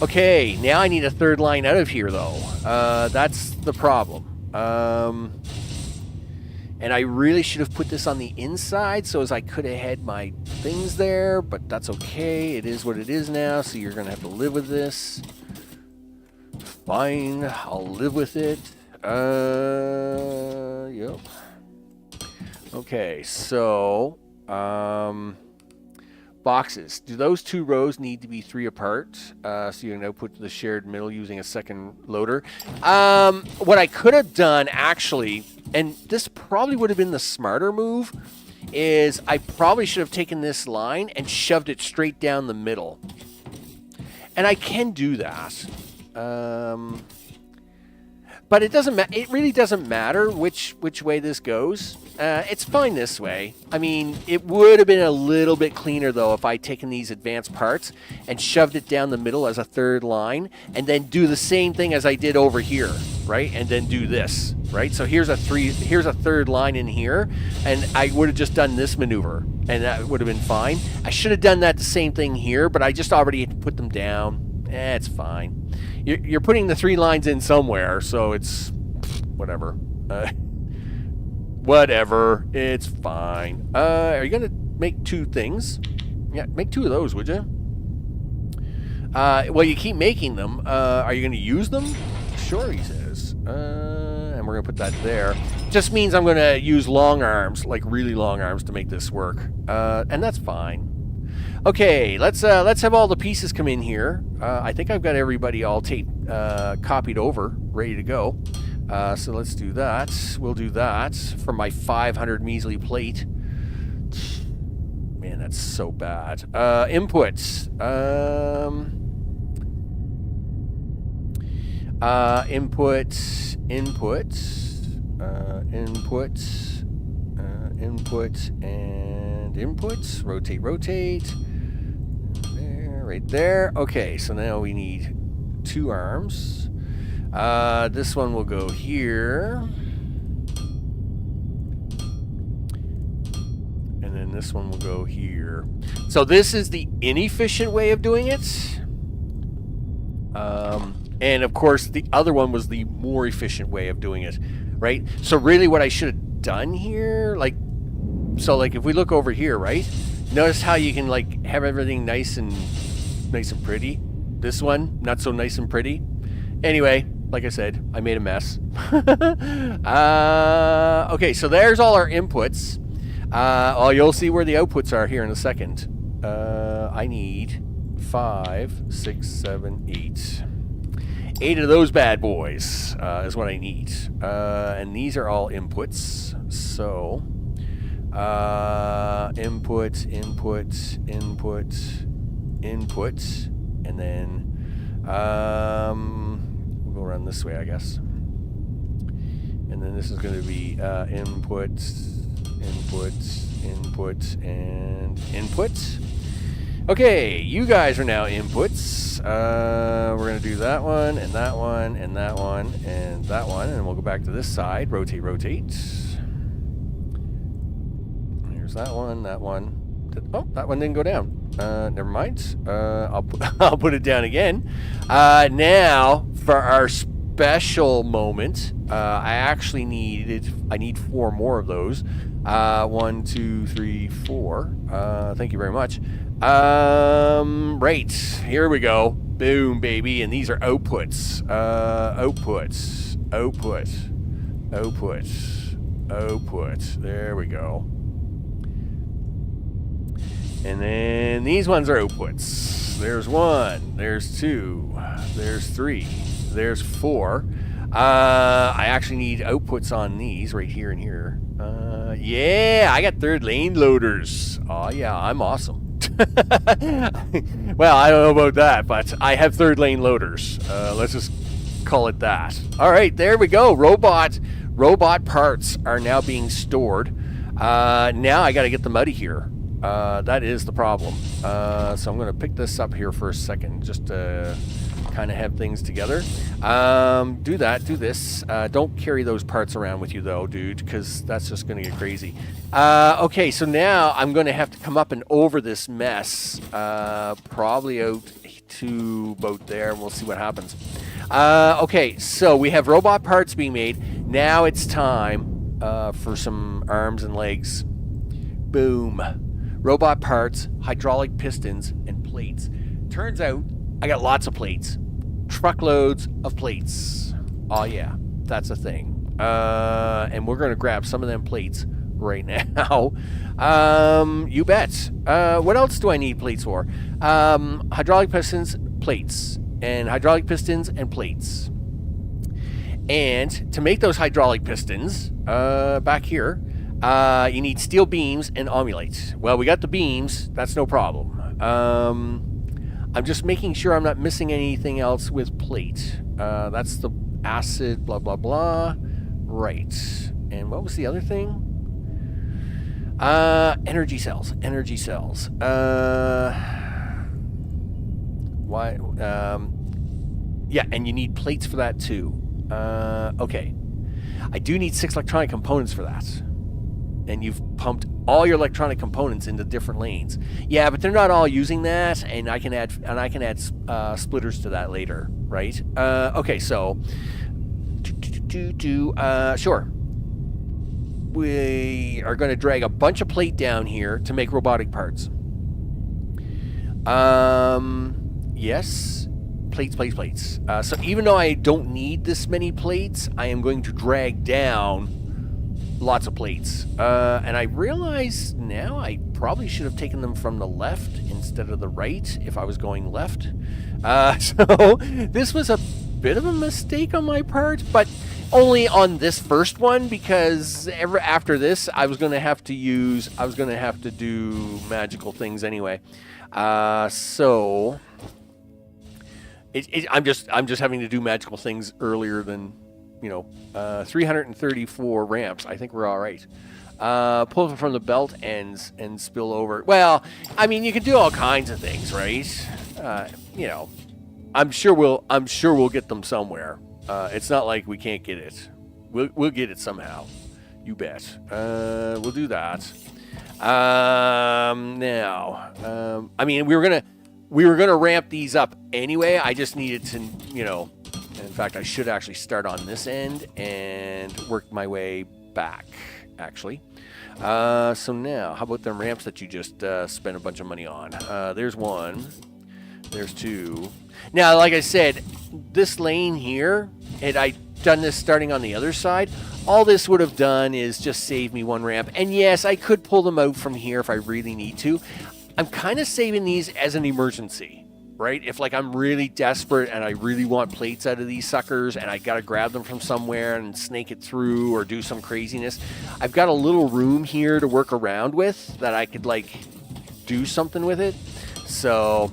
Okay, now I need a third line out of here, though. That's the problem. And I really should have put this on the inside so as I could have had my things there, but that's okay. It is what it is now, so you're going to have to live with this. Fine, I'll live with it. Yep. Okay, so boxes. Do those 2 rows need to be 3 apart? So you can output to the shared middle using a second loader. What I could have done, actually, and this probably would have been the smarter move, is I probably should have taken this line and shoved it straight down the middle. And I can do that. But it doesn't. It really doesn't matter which way this goes. It's fine this way. I mean, it would have been a little bit cleaner though if I'd taken these advanced parts and shoved it down the middle as a third line, and then do the same thing as I did over here, right? And then do this, right? So here's a third line in here, and I would have just done this maneuver, and that would have been fine. I should have done that the same thing here, but I just already had to put them down. It's fine. You're putting the 3 lines in somewhere, so it's whatever. Whatever. It's fine. Are you going to make 2 things? Yeah, make 2 of those, would you? Well, you keep making them. Are you going to use them? Sure, he says. And we're going to put that there. Just means I'm going to use long arms, like really long arms, to make this work. And that's fine. Okay, let's have all the pieces come in here. I think I've got everybody all copied over, ready to go. So let's do that. We'll do that for my 500 measly plate. Man, that's so bad. Inputs. Inputs. And inputs. Rotate. Right there. Okay, so now we need 2 arms. This one will go here. And then this one will go here. So this is the inefficient way of doing it. And of course, the other one was the more efficient way of doing it, right? So really what I should have done here, like if we look over here, right? Notice how you can like have everything nice and pretty. This one, not so nice and pretty. Anyway, like I said, I made a mess. Okay, so there's all our inputs. You'll see where the outputs are here in a second. I need 5, 6, 7, 8. 8 of those bad boys is what I need. And these are all inputs. So, input, and then we'll go around this way, I guess. And then this is going to be input, and input. Okay, you guys are now inputs. We're going to do that one, and that one, and that one, and that one. And we'll go back to this side. Rotate, rotate. Here's that one, that one. Oh, that one didn't go down. Never mind. I'll put it down again. Now, for our special moment, I need 4 more of those. 1, 2, 3, 4. Thank you very much. Right, here we go. Boom, baby. And these are outputs. Outputs. Output. Output. Output. There we go. And then these ones are outputs. There's 1. There's 2. There's 3. There's 4. I actually need outputs on these right here and here. Yeah, I got third lane loaders. Oh, yeah, I'm awesome. Well, I don't know about that, but I have third lane loaders. Let's just call it that. All right, there we go. Robot parts are now being stored. Now I got to get them out of here. That is the problem. So I'm going to pick this up here for a second, just to kind of have things together. Do that, do this. Don't carry those parts around with you though, dude, because that's just going to get crazy. Okay, so now I'm going to have to come up and over this mess, probably out to about there, and we'll see what happens. Okay, so we have robot parts being made. Now it's time for some arms and legs. Boom. Robot parts, hydraulic pistons, and plates. Turns out I got lots of plates. Truckloads of plates. Oh yeah, that's a thing. And we're going to grab some of them plates right now. You bet. What else do I need plates for? Hydraulic pistons, plates. And hydraulic pistons and plates. And to make those hydraulic pistons, back here, you need steel beams and omulate. Well, we got the beams. That's no problem. I'm just making sure I'm not missing anything else with plate. That's the acid, blah, blah, blah. Right. And what was the other thing? Energy cells. Energy cells. Why? Yeah, and you need plates for that too. Okay. I do need 6 electronic components for that. And you've pumped all your electronic components into different lanes. Yeah, but they're not all using that, and I can add splitters to that later, right? Okay, so sure. We are going to drag a bunch of plate down here to make robotic parts. Yes, plates. So even though I don't need this many plates, I am going to drag down lots of plates. And I realize now I probably should have taken them from the left instead of the right if I was going left. So this was a bit of a mistake on my part, but only on this first one, because after this I was going to have to do magical things anyway. So I'm just having to do magical things earlier than 334 ramps. I think we're all right. Pull them from the belt ends and spill over. Well, I mean, you can do all kinds of things, right? I'm sure we'll get them somewhere. It's not like we can't get it. We'll get it somehow. You bet. We'll do that. Now, I mean, we were gonna ramp these up anyway. I just needed to, in fact, I should actually start on this end and work my way back, actually. So now, how about them ramps that you just spent a bunch of money on? There's 1. There's 2. Now, like I said, this lane here, had I done this starting on the other side, all this would have done is just save me 1 ramp. And yes, I could pull them out from here if I really need to. I'm kind of saving these as an emergency, right? If like I'm really desperate and I really want plates out of these suckers and I got to grab them from somewhere and snake it through or do some craziness, I've got a little room here to work around with that I could like do something with it. So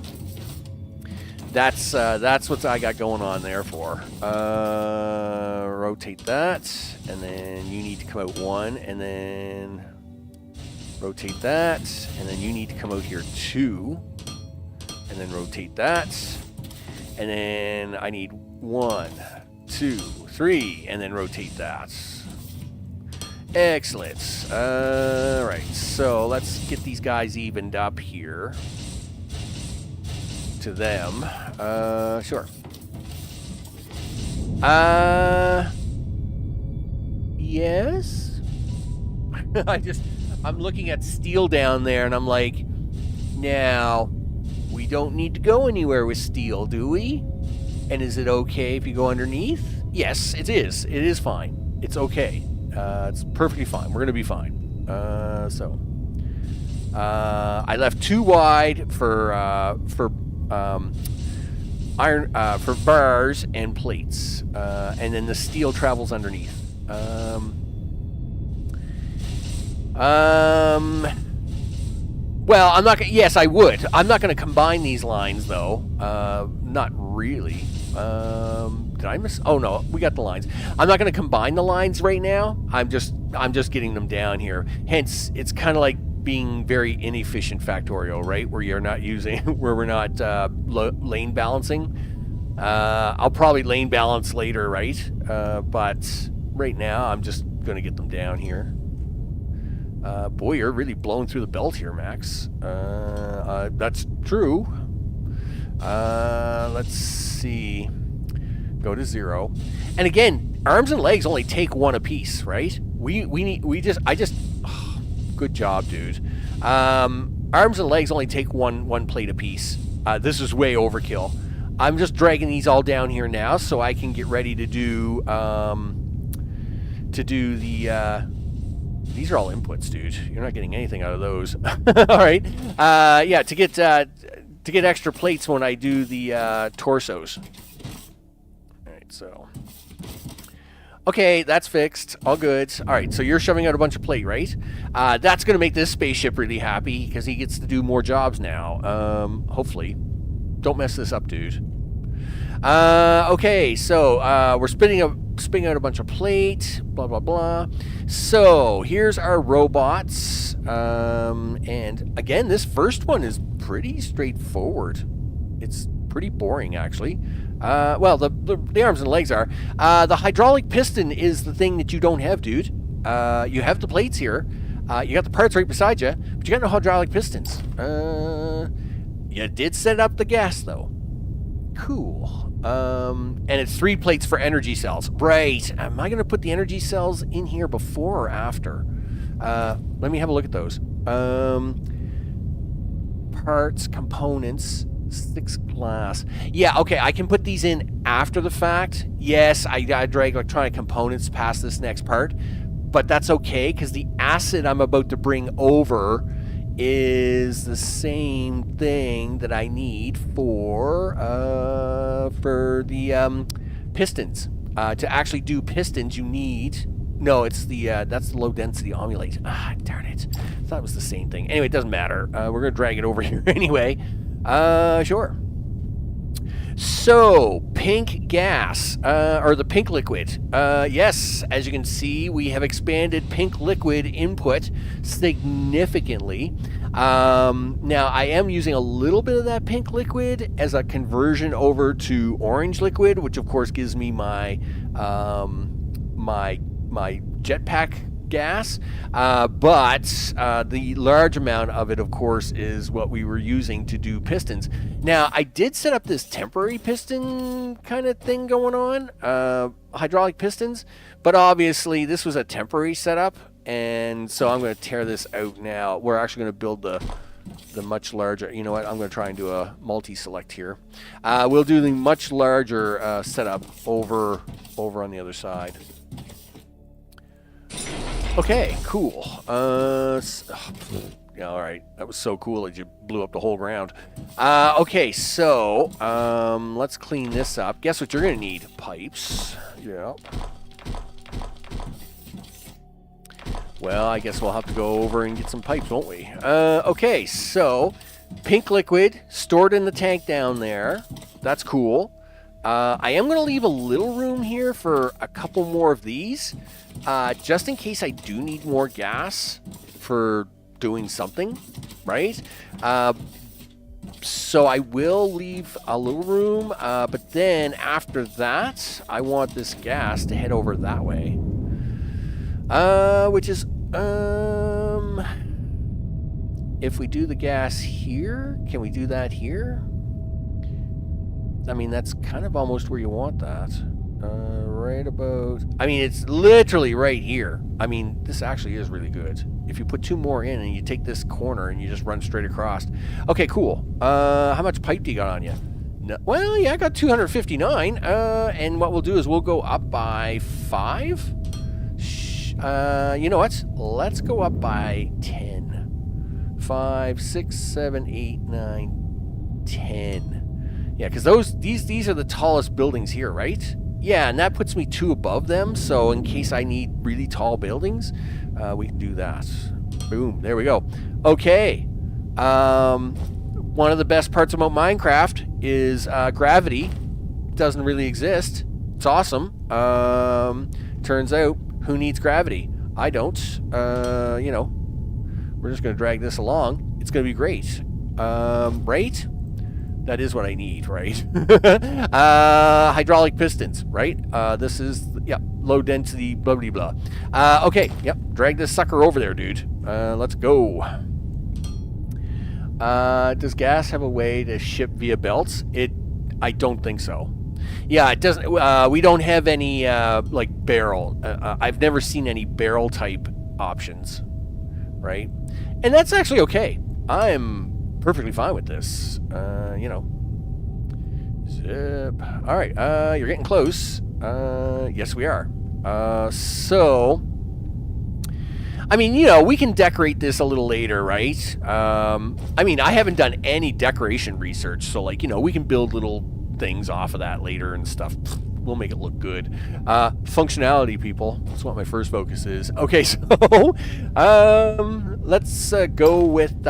that's what I got going on there for. Rotate that, and then you need to come out 1, and then rotate that, and then you need to come out here 2, and then rotate that, And then I need 1, 2, 3, and then rotate that. Excellent. Alright, so let's get these guys evened up here. To them. Sure. Yes? I'm looking at steel down there, and I'm like, now, we don't need to go anywhere with steel, do we? And is it okay if you go underneath? Yes, it is. It is fine. It's okay. It's perfectly fine. We're going to be fine. I left too wide for iron, for bars and plates, and then the steel travels underneath. Well, I'm not gonna... Yes, I would. I'm not going to combine these lines, though. Not really. Did I miss... Oh, no. We got the lines. I'm not going to combine the lines right now. I'm just getting them down here. Hence, it's kind of like being very inefficient factorial, right? Where you're not using... where we're not lane balancing. I'll probably lane balance later, right? But right now, I'm just going to get them down here. Boy, you're really blowing through the belt here, Max. That's true. Let's see. Go to 0. And again, arms and legs only take 1 apiece, right? Good job, dude. Arms and legs only take one plate apiece. This is way overkill. I'm just dragging these all down here now so I can get ready to do the these are all inputs, dude. You're not getting anything out of those. All right. Yeah, to get extra plates when I do the torsos. All right, so. Okay, that's fixed. All good. All right, so you're shoving out a bunch of plate, right? That's going to make this spaceship really happy because he gets to do more jobs now. Hopefully. Don't mess this up, dude. Okay, so we're spinning out a bunch of plate, blah, blah, blah. So here's our robots. And again, this first one is pretty straightforward. It's pretty boring, actually. Well, the arms and legs are. The hydraulic piston is the thing that you don't have, dude. You have the plates here. You got the parts right beside you, but you got no hydraulic pistons. You did set up the gas, though. Cool. And it's 3 plates for energy cells. Right. Am I going to put the energy cells in here before or after? Let me have a look at those. Parts, components, 6 glass. Yeah, okay, I can put these in after the fact. Yes, I drag electronic components past this next part, but that's okay because the acid I'm about to bring over is the same thing that I need for the pistons. To actually do pistons, you need... No, it's the that's the low density omulate. Ah, darn it. I thought it was the same thing. Anyway, it doesn't matter. We're going to drag it over here anyway. Sure. So, pink gas, or the pink liquid. Yes, as you can see, we have expanded pink liquid input significantly. Now, I am using a little bit of that pink liquid as a conversion over to orange liquid, which of course gives me my my jetpack gas, but the large amount of it, of course, is what we were using to do pistons. Now, I did set up this temporary piston kind of thing going on, hydraulic pistons, but obviously this was a temporary setup, and so I'm going to tear this out now. We're actually going to build the much larger... You know what? I'm going to try and do a multi-select here. We'll do the much larger setup over on the other side. Okay, cool. Yeah, all right. That was so cool that you blew up the whole ground. Okay, so let's clean this up. Guess what you're going to need? Pipes. Yeah. Well, I guess we'll have to go over and get some pipes, won't we? Okay, so pink liquid stored in the tank down there. That's cool. I am going to leave a little room here for a couple more of these, just in case I do need more gas for doing something, right? So I will leave a little room, but then after that, I want this gas to head over that way. Which is, if we do the gas here, can we do that here? I mean, that's kind of almost where you want that. Right about... I mean, it's literally right here. I mean, this actually is really good. If you put 2 more in and you take this corner and you just run straight across. Okay, cool. How much pipe do you got on you? No, well, yeah, I got 259. And what we'll do is we'll go up by 5. You know what? Let's go up by 10. 5, 6, 7, 8, 9, 10. Yeah, because these are the tallest buildings here, right? Yeah, and that puts me 2 above them, so in case I need really tall buildings, we can do that. Boom, there we go. Okay, one of the best parts about Minecraft is gravity. Doesn't really exist. It's awesome. Turns out, who needs gravity? I don't. You know, we're just going to drag this along. It's going to be great. Right? That is what I need, right? Hydraulic pistons, right? This is, yeah, low density, blah, blah, blah. Okay, yep, drag this sucker over there, dude. Let's go. Does gas have a way to ship via belts? I don't think so. Yeah, it doesn't, we don't have any, like, barrel. I've never seen any barrel type options, right? And that's actually okay. I'm perfectly fine with this. You know. Zip. All right. You're getting close. Yes, we are. So, I mean, you know, we can decorate this a little later, right? I mean, I haven't done any decoration research, so, like, you know, we can build little things off of that later and stuff. We'll make it look good. Functionality, people. That's what my first focus is. Okay, so let's go with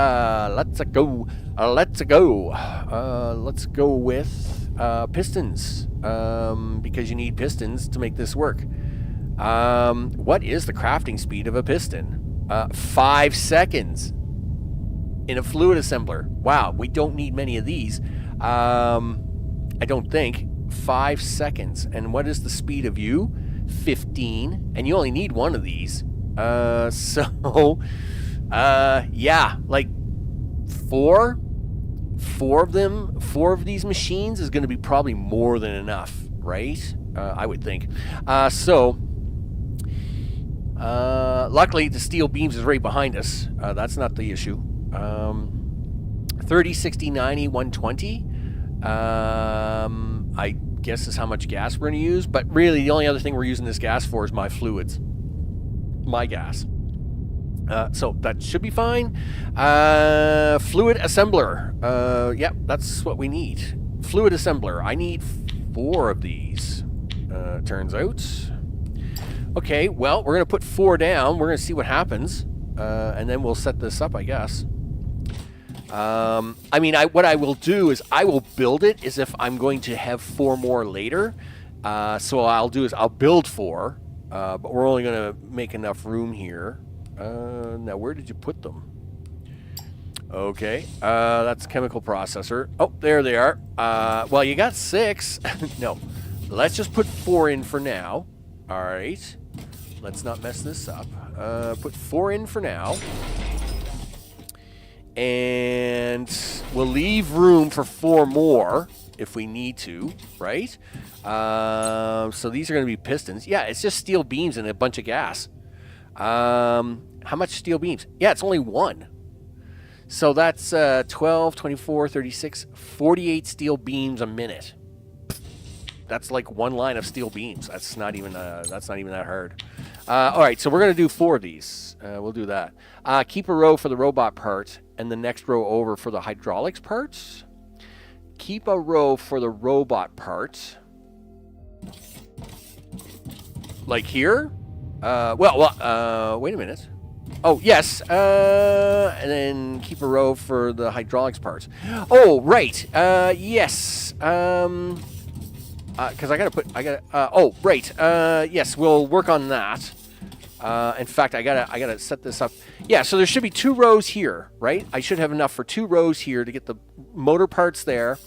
pistons, because you need pistons to make this work. What is the crafting speed of a piston? 5 seconds in a fluid assembler. Wow, we don't need many of these. I don't think. 5 seconds. And what is the speed of you? 15. And you only need one of these. Yeah, like 4 of these machines is going to be probably more than enough, right? I would think. Luckily the steel beams is right behind us. That's not the issue. 30, 60, 90, 120. I guess is how much gas we're going to use, but really the only other thing we're using this gas for is my fluids. My gas. So that should be fine. Fluid assembler. Yep, that's what we need. Fluid assembler. I need 4 of these, turns out. Okay, well, we're going to put 4 down. We're going to see what happens, and then we'll set this up, I guess. I mean, what I will do is I will build it as if I'm going to have 4 more later. So what I'll do is I'll build 4, but we're only going to make enough room here. Now, where did you put them? Okay, that's chemical processor. Oh, there they are. Well, you got 6. No, let's just put 4 in for now. All right, let's not mess this up. Put 4 in for now. And we'll leave room for 4 more if we need to, right? So these are going to be pistons. Yeah, it's just steel beams and a bunch of gas. How much steel beams? Yeah, it's only 1. So that's 12, 24, 36, 48 steel beams a minute. That's like 1 line of steel beams. That's not even that hard. All right, so we're going to do 4 of these. We'll do that. Keep a row for the robot part and the next row over for the hydraulics parts. Keep a row for the robot part. Like here? Wait a minute. Oh, yes. And then keep a row for the hydraulics parts. Oh, right. Yes. Because I gotta put, oh, right. Yes, we'll work on that. In fact, I gotta set this up. Yeah, so there should be 2 rows here, right? I should have enough for 2 rows here to get the motor parts there.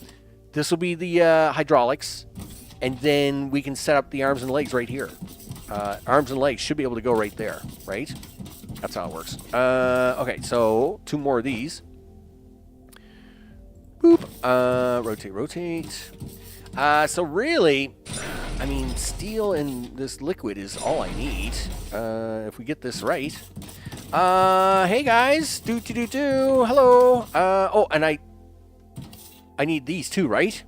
This will be the hydraulics, and then we can set up the arms and legs right here. Arms and legs should be able to go right there, right? That's how it works. Okay, so 2 more of these. Boop. Rotate. So really, I mean, steel and this liquid is all I need. If we get this right. Hey guys, hello. Oh, and I need these too, right?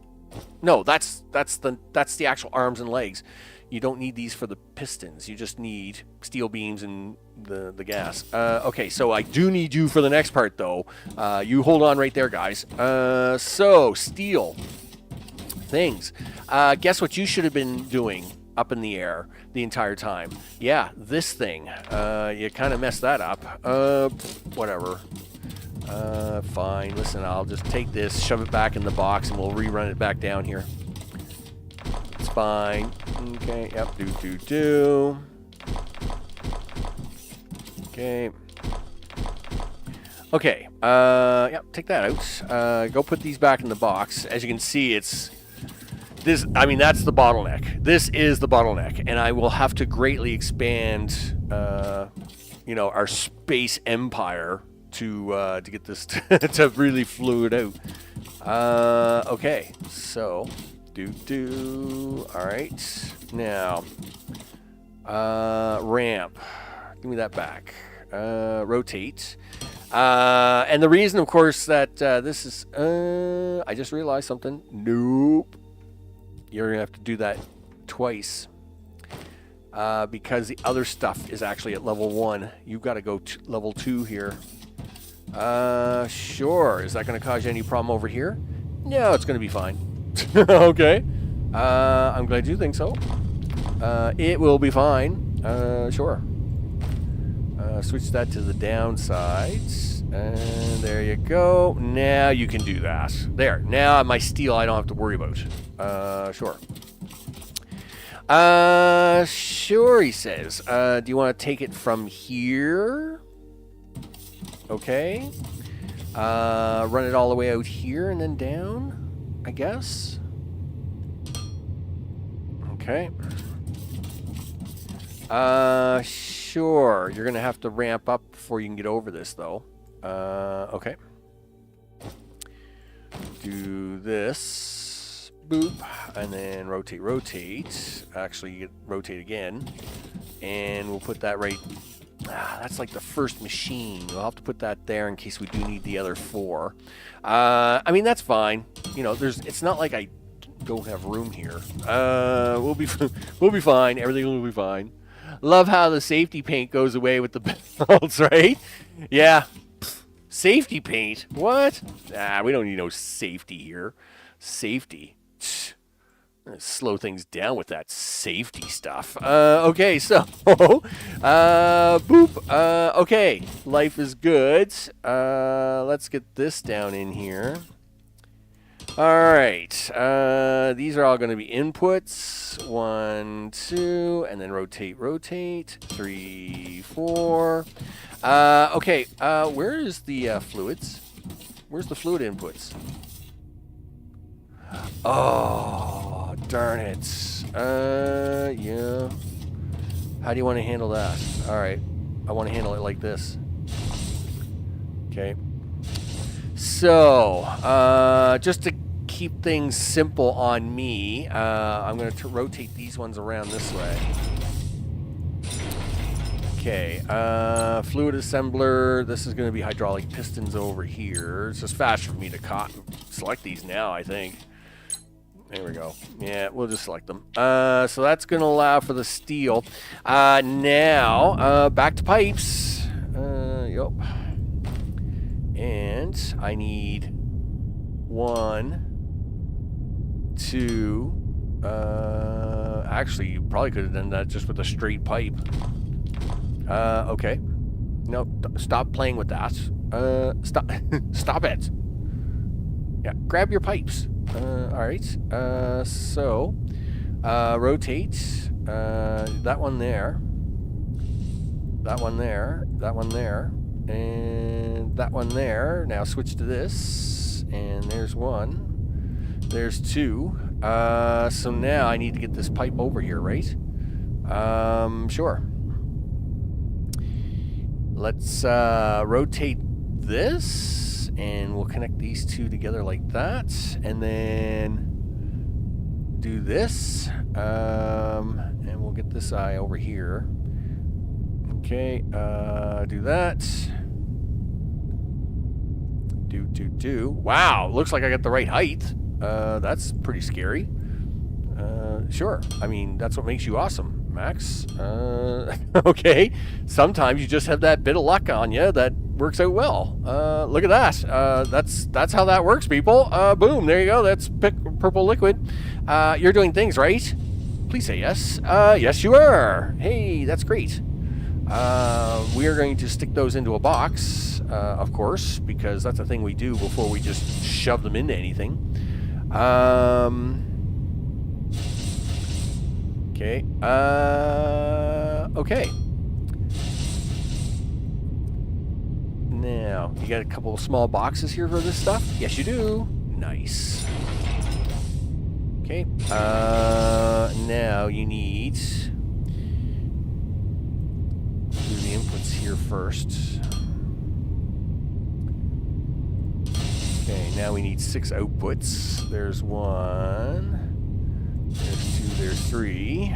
No, that's the actual arms and legs. You don't need these for the pistons. You just need steel beams and the gas. Okay, so I do need you for the next part, though. You hold on right there, guys. So, steel things. Guess what you should have been doing up in the air the entire time? Yeah, this thing. You kind of messed that up. Whatever. Fine. Listen, I'll just take this, shove it back in the box, and we'll rerun it back down here. It's fine. Okay, yep, do. Okay. Okay, yep, take that out. Go put these back in the box. As you can see, it's this, I mean, that's the bottleneck. This is the bottleneck, and I will have to greatly expand, you know, our space empire to get this to really fluid out. Okay, so all right, now ramp, give me that back. Rotate, and the reason, of course, that this is I just realized something. Nope, you're gonna have to do that twice, because the other stuff is actually at level 1. You've got to go to level 2 here. Sure. Is that going to cause you any problem over here? No, it's going to be fine. Okay. I'm glad you think so. It will be fine. Sure. Switch that to the downside. And there you go. Now you can do that. There. Now my steel I don't have to worry about. Sure. Sure, he says. Do you want to take it from here? Okay. Run it all the way out here and then down, I guess. Okay. Sure. You're gonna have to ramp up before you can get over this, though. Okay. Do this. Boop. And then rotate. Actually, rotate again. And we'll put that right... that's like the first machine. We'll have to put that there in case we do need the other 4. I mean, that's fine. You know, it's not like I don't have room here. We'll be fine. Everything will be fine. Love how the safety paint goes away with the belts, right? Yeah. Safety paint? What? We don't need no safety here. Safety. Slow things down with that safety stuff. Okay, so, boop. Okay, life is good. Let's get this down in here. All right, these are all going to be inputs. 1, 2, and then rotate. 3, 4. Okay, where is the fluids? Where's the fluid inputs? Oh, darn it. Yeah. How do you want to handle that? All right. I want to handle it like this. Okay. So, just to keep things simple on me, I'm going to rotate these ones around this way. Okay. Fluid assembler. This is going to be hydraulic pistons over here. It's just faster for me to select these now, I think. There we go. Yeah, we'll just select them. So that's going to allow for the steel. Now, back to pipes. Yup. And I need 1, 2. Actually, you probably could have done that just with a straight pipe. Okay. No, stop playing with that. Stop. Stop it. Yeah, grab your pipes. Alright, so, rotate, that one there. that one there, that one there, and that one there. Now switch to this, and there's one, there's two. So now I need to get this pipe over here, right? Sure. Let's rotate this, and we'll connect these two together like that, and then do this, and we'll get this eye over here. Okay, do that. Do. Wow, looks like I got the right height. That's pretty scary. Sure. I mean, that's what makes you awesome, Max. Okay. Sometimes you just have that bit of luck on you that works out well. Look at that. That's how that works, people. Boom. There you go. That's purple liquid. You're doing things right. Please say yes. Yes, you are. Hey, that's great. We are going to stick those into a box, of course, because that's a thing we do before we just shove them into anything. Okay. Okay. Now, you got a couple of small boxes here for this stuff? Yes, you do. Nice. Okay. Now you need to do the inputs here first. Okay, now we need 6 outputs. There's 1. There's 2. There's 3.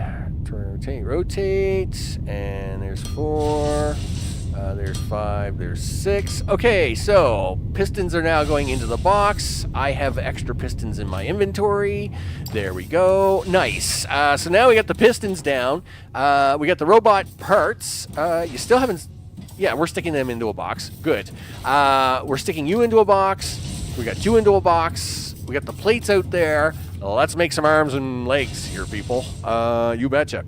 Rotate. And there's 4. There's 5, there's 6. Okay, so pistons are now going into the box. I have extra pistons in my inventory. There we go. Nice. So now we got the pistons down. We got the robot parts. You still haven't... Yeah, we're sticking them into a box. Good. We're sticking you into a box. We got you into a box. We got the plates out there. Let's make some arms and legs here, people. You betcha.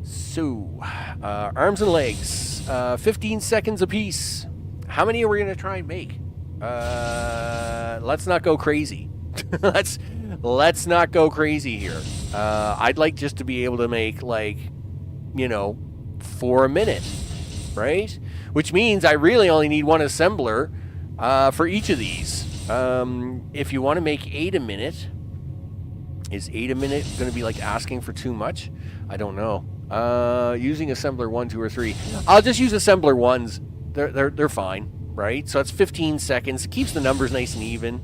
So, arms and legs. 15 seconds apiece. How many are we going to try and make? Let's not go crazy. let's not go crazy here. I'd like just to be able to make, like, 4 a minute, right? Which means I really only need one assembler for each of these. If you want to make 8 a minute, is 8 a minute going to be like asking for too much? I don't know. Using assembler 1, 2, or 3. I'll just use assembler 1s. They're fine, right? So it's 15 seconds. It keeps the numbers nice and even.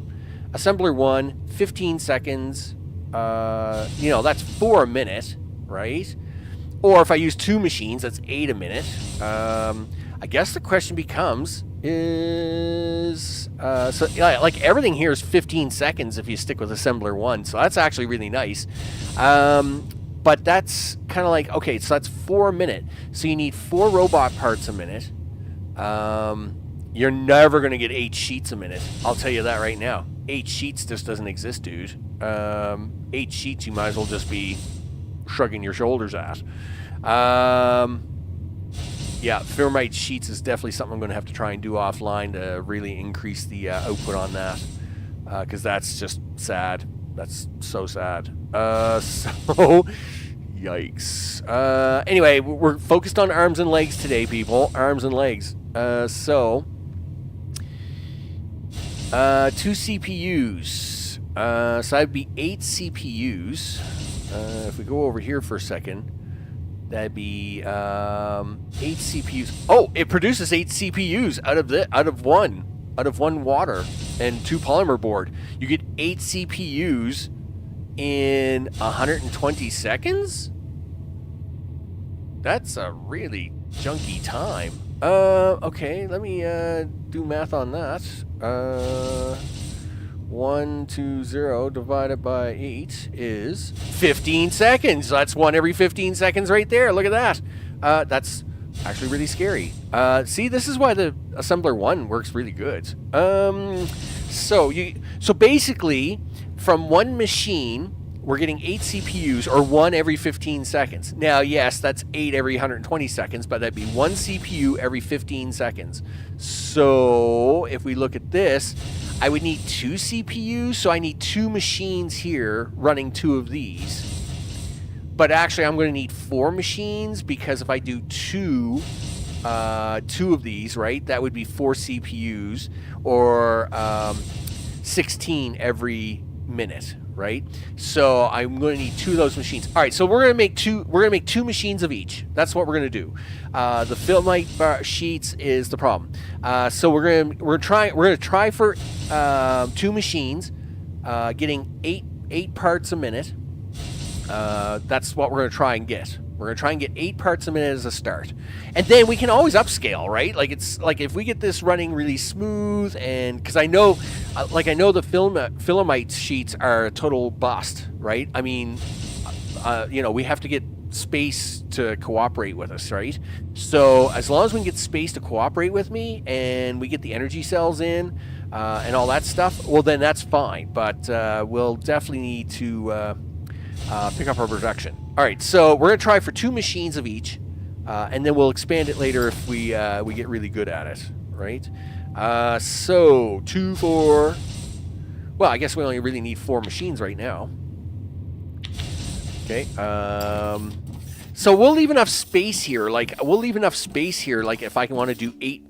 Assembler 1, 15 seconds. That's 4 a minute, right? Or if I use 2 machines, that's 8 a minute. I guess the question becomes is like everything here is 15 seconds if you stick with assembler 1. So that's actually really nice. But that's kind of like, okay, so that's 4 a minute. So you need 4 robot parts a minute. You're never going to get 8 sheets a minute. I'll tell you that right now. 8 sheets just doesn't exist, dude. 8 sheets you might as well just be shrugging your shoulders at. Yeah, thermite sheets is definitely something I'm going to have to try and do offline to really increase the output on that. Because that's just sad. That's so sad. Yikes. Anyway, we're focused on arms and legs today, people. Arms and legs. 2 CPUs. So that'd be 8 CPUs. If we go over here for a second, that'd be 8 CPUs. Oh, it produces 8 CPUs out of one water and 2 polymer board. You get 8 CPUs in 120 seconds? That's a really junky time. Okay, let me do math on that. 120 divided by 8 is 15 seconds. That's 1 every 15 seconds right there. Look at that. That's actually really scary. See, this is why the assembler 1 works really good. So basically, from one machine, we're getting 8 CPUs, or 1 every 15 seconds. Now, yes, that's 8 every 120 seconds, but that'd be 1 CPU every 15 seconds. So if we look at this, I would need 2 CPUs, so I need 2 machines here running 2 of these. But actually, I'm going to need 4 machines, because if I do two of these, right, that would be 4 CPUs, or 16 every minute, right? So I'm going to need 2 of those machines. All right, so we're going to make 2. We're going to make 2 machines of each. That's what we're going to do. The Filmite sheets is the problem. So we're going to try for 2 machines, getting 8 parts a minute. That's what we're going to try and get. We're going to try and get 8 parts a minute as a start. And then we can always upscale, right? Like, it's like if we get this running really smooth, and because I know the Filmite sheets are a total bust, right? I mean, we have to get space to cooperate with us, right? So as long as we can get space to cooperate with me, and we get the energy cells in, and all that stuff, well, then that's fine. But we'll definitely need to pick up our production. All right, so we're going to try for 2 machines of each, and then we'll expand it later if we get really good at it, right? So 2, 4. Well, I guess we only really need 4 machines right now. Okay. So we'll leave enough space here. Like, if I can want to do 8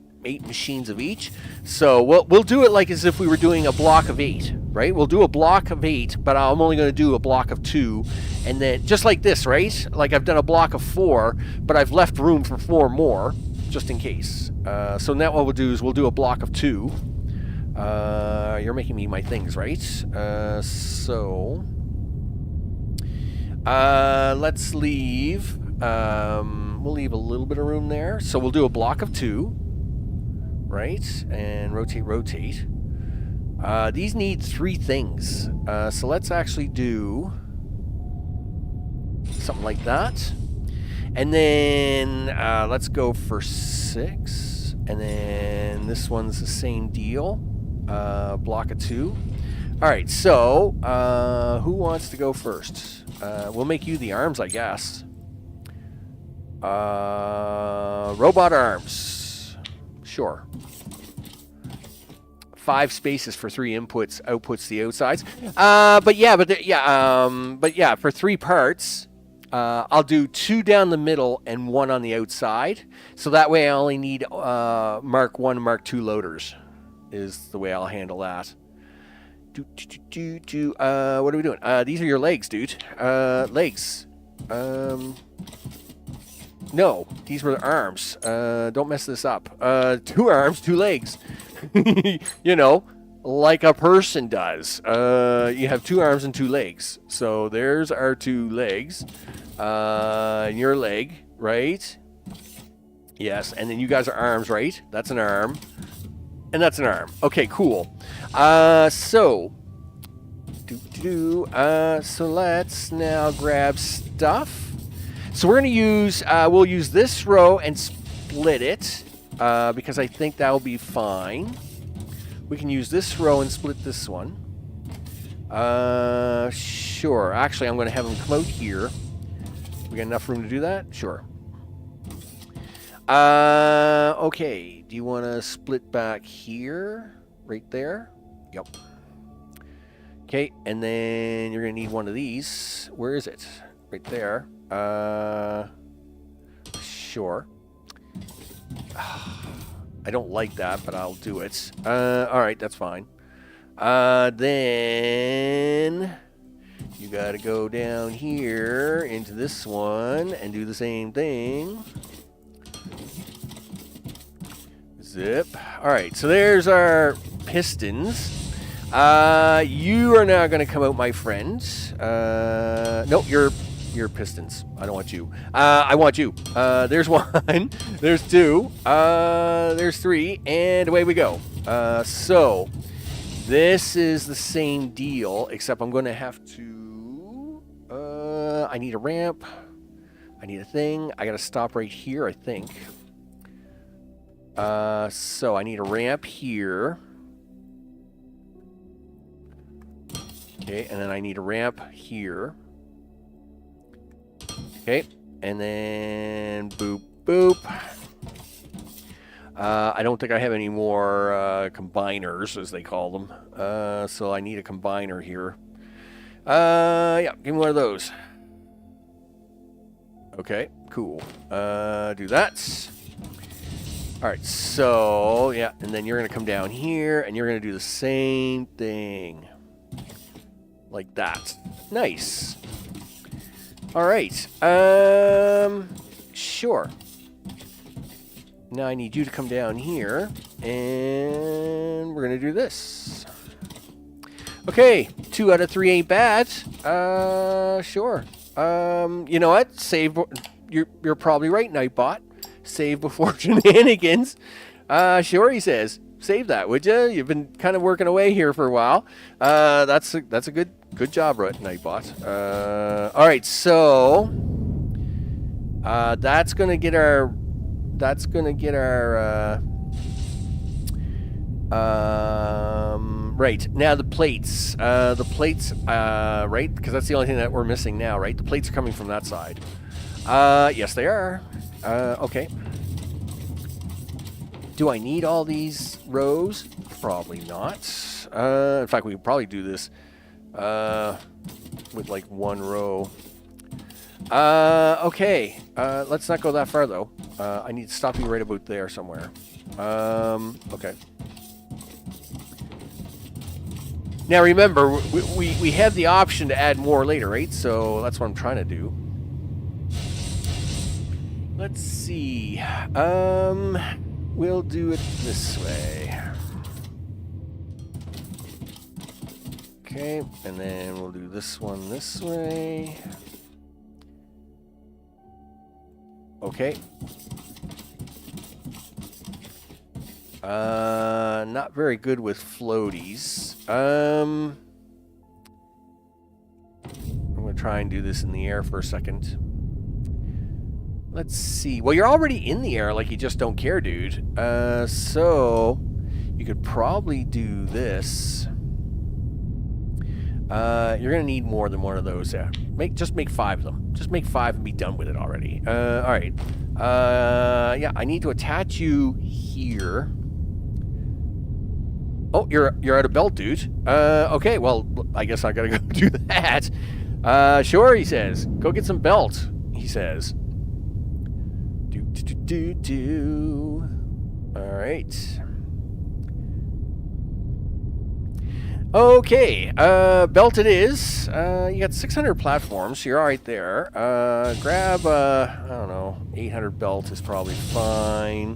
machines of each. So we'll do it like as if we were doing a block of 8, right? We'll do a block of 8, but I'm only going to do a block of 2, and then just like this, right? Like, I've done a block of 4, but I've left room for 4 more just in case. So now what we'll do is we'll do a block of 2. You're making me my things, right? So let's leave. We'll leave a little bit of room there. So we'll do a block of 2. Right, and rotate. These need 3 things. So let's actually do something like that. And then let's go for 6. And then this one's the same deal. Block of 2. All right, so who wants to go first? We'll make you the arms, I guess. Robot arms. Sure. 5 spaces for 3 inputs, outputs the outsides. But yeah, for 3 parts, I'll do 2 down the middle and 1 on the outside. So that way I only need Mark 1 and Mark 2 loaders, is the way I'll handle that. What are we doing? These are your legs, dude. Legs. No, these were the arms. Don't mess this up. 2 arms, 2 legs. Like a person does. You have 2 arms and 2 legs. So there's our 2 legs. And your leg, right? Yes, and then you guys are arms, right? That's an arm. And that's an arm. Okay, cool. So let's now grab stuff. So we're going to use, we'll use this row and split it, because I think that'll be fine. We can use this row and split this one. Sure. Actually, I'm going to have them come out here. We got enough room to do that? Sure. Okay. Do you want to split back here? Right there? Yep. Okay, and then you're going to need one of these. Where is it? Right there. Sure. I don't like that, but I'll do it. Alright, that's fine. Then you gotta go down here into this one and do the same thing. Zip. Alright, so there's our pistons. You are now gonna come out, my friend. Nope, you're pistons. I don't want you. I want you. There's 1. There's 2. There's 3. And away we go. So this is the same deal, except I'm going to have to... I need a ramp. I need a thing. I got to stop right here, I think. So I need a ramp here. Okay, and then I need a ramp here. Okay, and then boop, boop. I don't think I have any more combiners, as they call them. So I need a combiner here. Yeah, give me one of those. Okay, cool. Do that. All right, so, yeah, and then you're going to come down here, and you're going to do the same thing. Like that. Nice. All right. Sure. Now I need you to come down here, and we're going to do this. Okay, 2 out of 3 ain't bad. Sure. You know what? Save. You're probably right, Nightbot. Save before shenanigans. Sure, he says. Save that, would you? You've been kind of working away here for a while. That's a good job, Nightbot. All right, so that's gonna get our right now the plates. Right, because that's the only thing that we're missing now, right? The plates are coming from that side. Yes, they are. Okay. Do I need all these rows? Probably not. In fact, we could probably do this with like 1 row. Okay. Let's not go that far, though. I need to stop you right about there somewhere. Okay. Now, remember, we have the option to add more later, right? So that's what I'm trying to do. Let's see. We'll do it this way. Okay, and then we'll do this one this way. Okay. Not very good with floaties. I'm gonna try and do this in the air for a second. Let's see. Well, you're already in the air like you just don't care, dude. So you could probably do this. You're going to need more than one of those. Yeah. Just make 5 of them. Just make 5 and be done with it already. All right. Yeah, I need to attach you here. Oh, you're out of belt, dude. Okay, well, I guess I got to go do that. Sure, he says. Go get some belt, he says. All right. Okay, belt it is. You got 600 platforms, so you're all right there. Grab, I don't know, 800 belt is probably fine.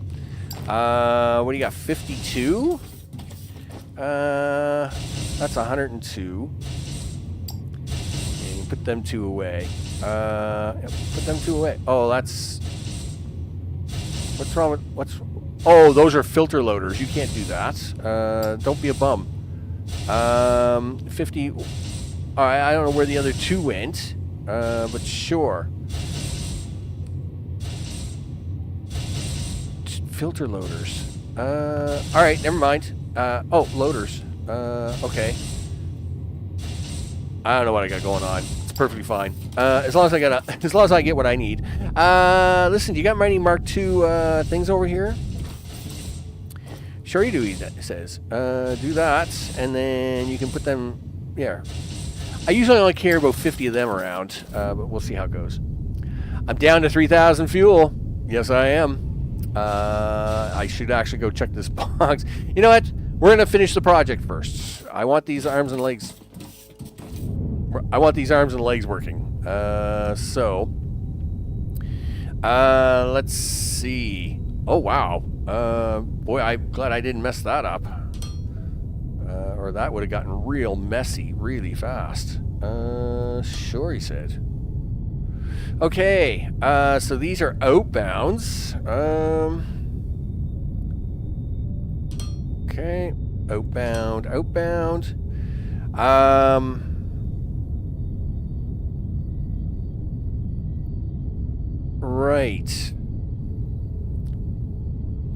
What do you got, 52? That's 102. And you put them 2 away. Put them 2 away. Oh, that's... What's wrong with... Oh, those are filter loaders. You can't do that. Don't be a bum. 50... Alright, I don't know where the other 2 went. But sure. Filter loaders. Alright, never mind. Oh, loaders. Okay. I don't know what I got going on. It's perfectly fine. As long as I get what I need. Listen, do you got any Mark II things over here? Sure you do, he says. Do that, and then you can put them... Yeah. I usually only carry about 50 of them around, but we'll see how it goes. I'm down to 3,000 fuel. Yes, I am. I should actually go check this box. You know what? We're going to finish the project first. I want these arms and legs... working. Let's see. Oh, wow. Boy, I'm glad I didn't mess that up. Or that would have gotten real messy really fast. Sure, he said. Okay, so these are outbounds. Okay, outbound. Right.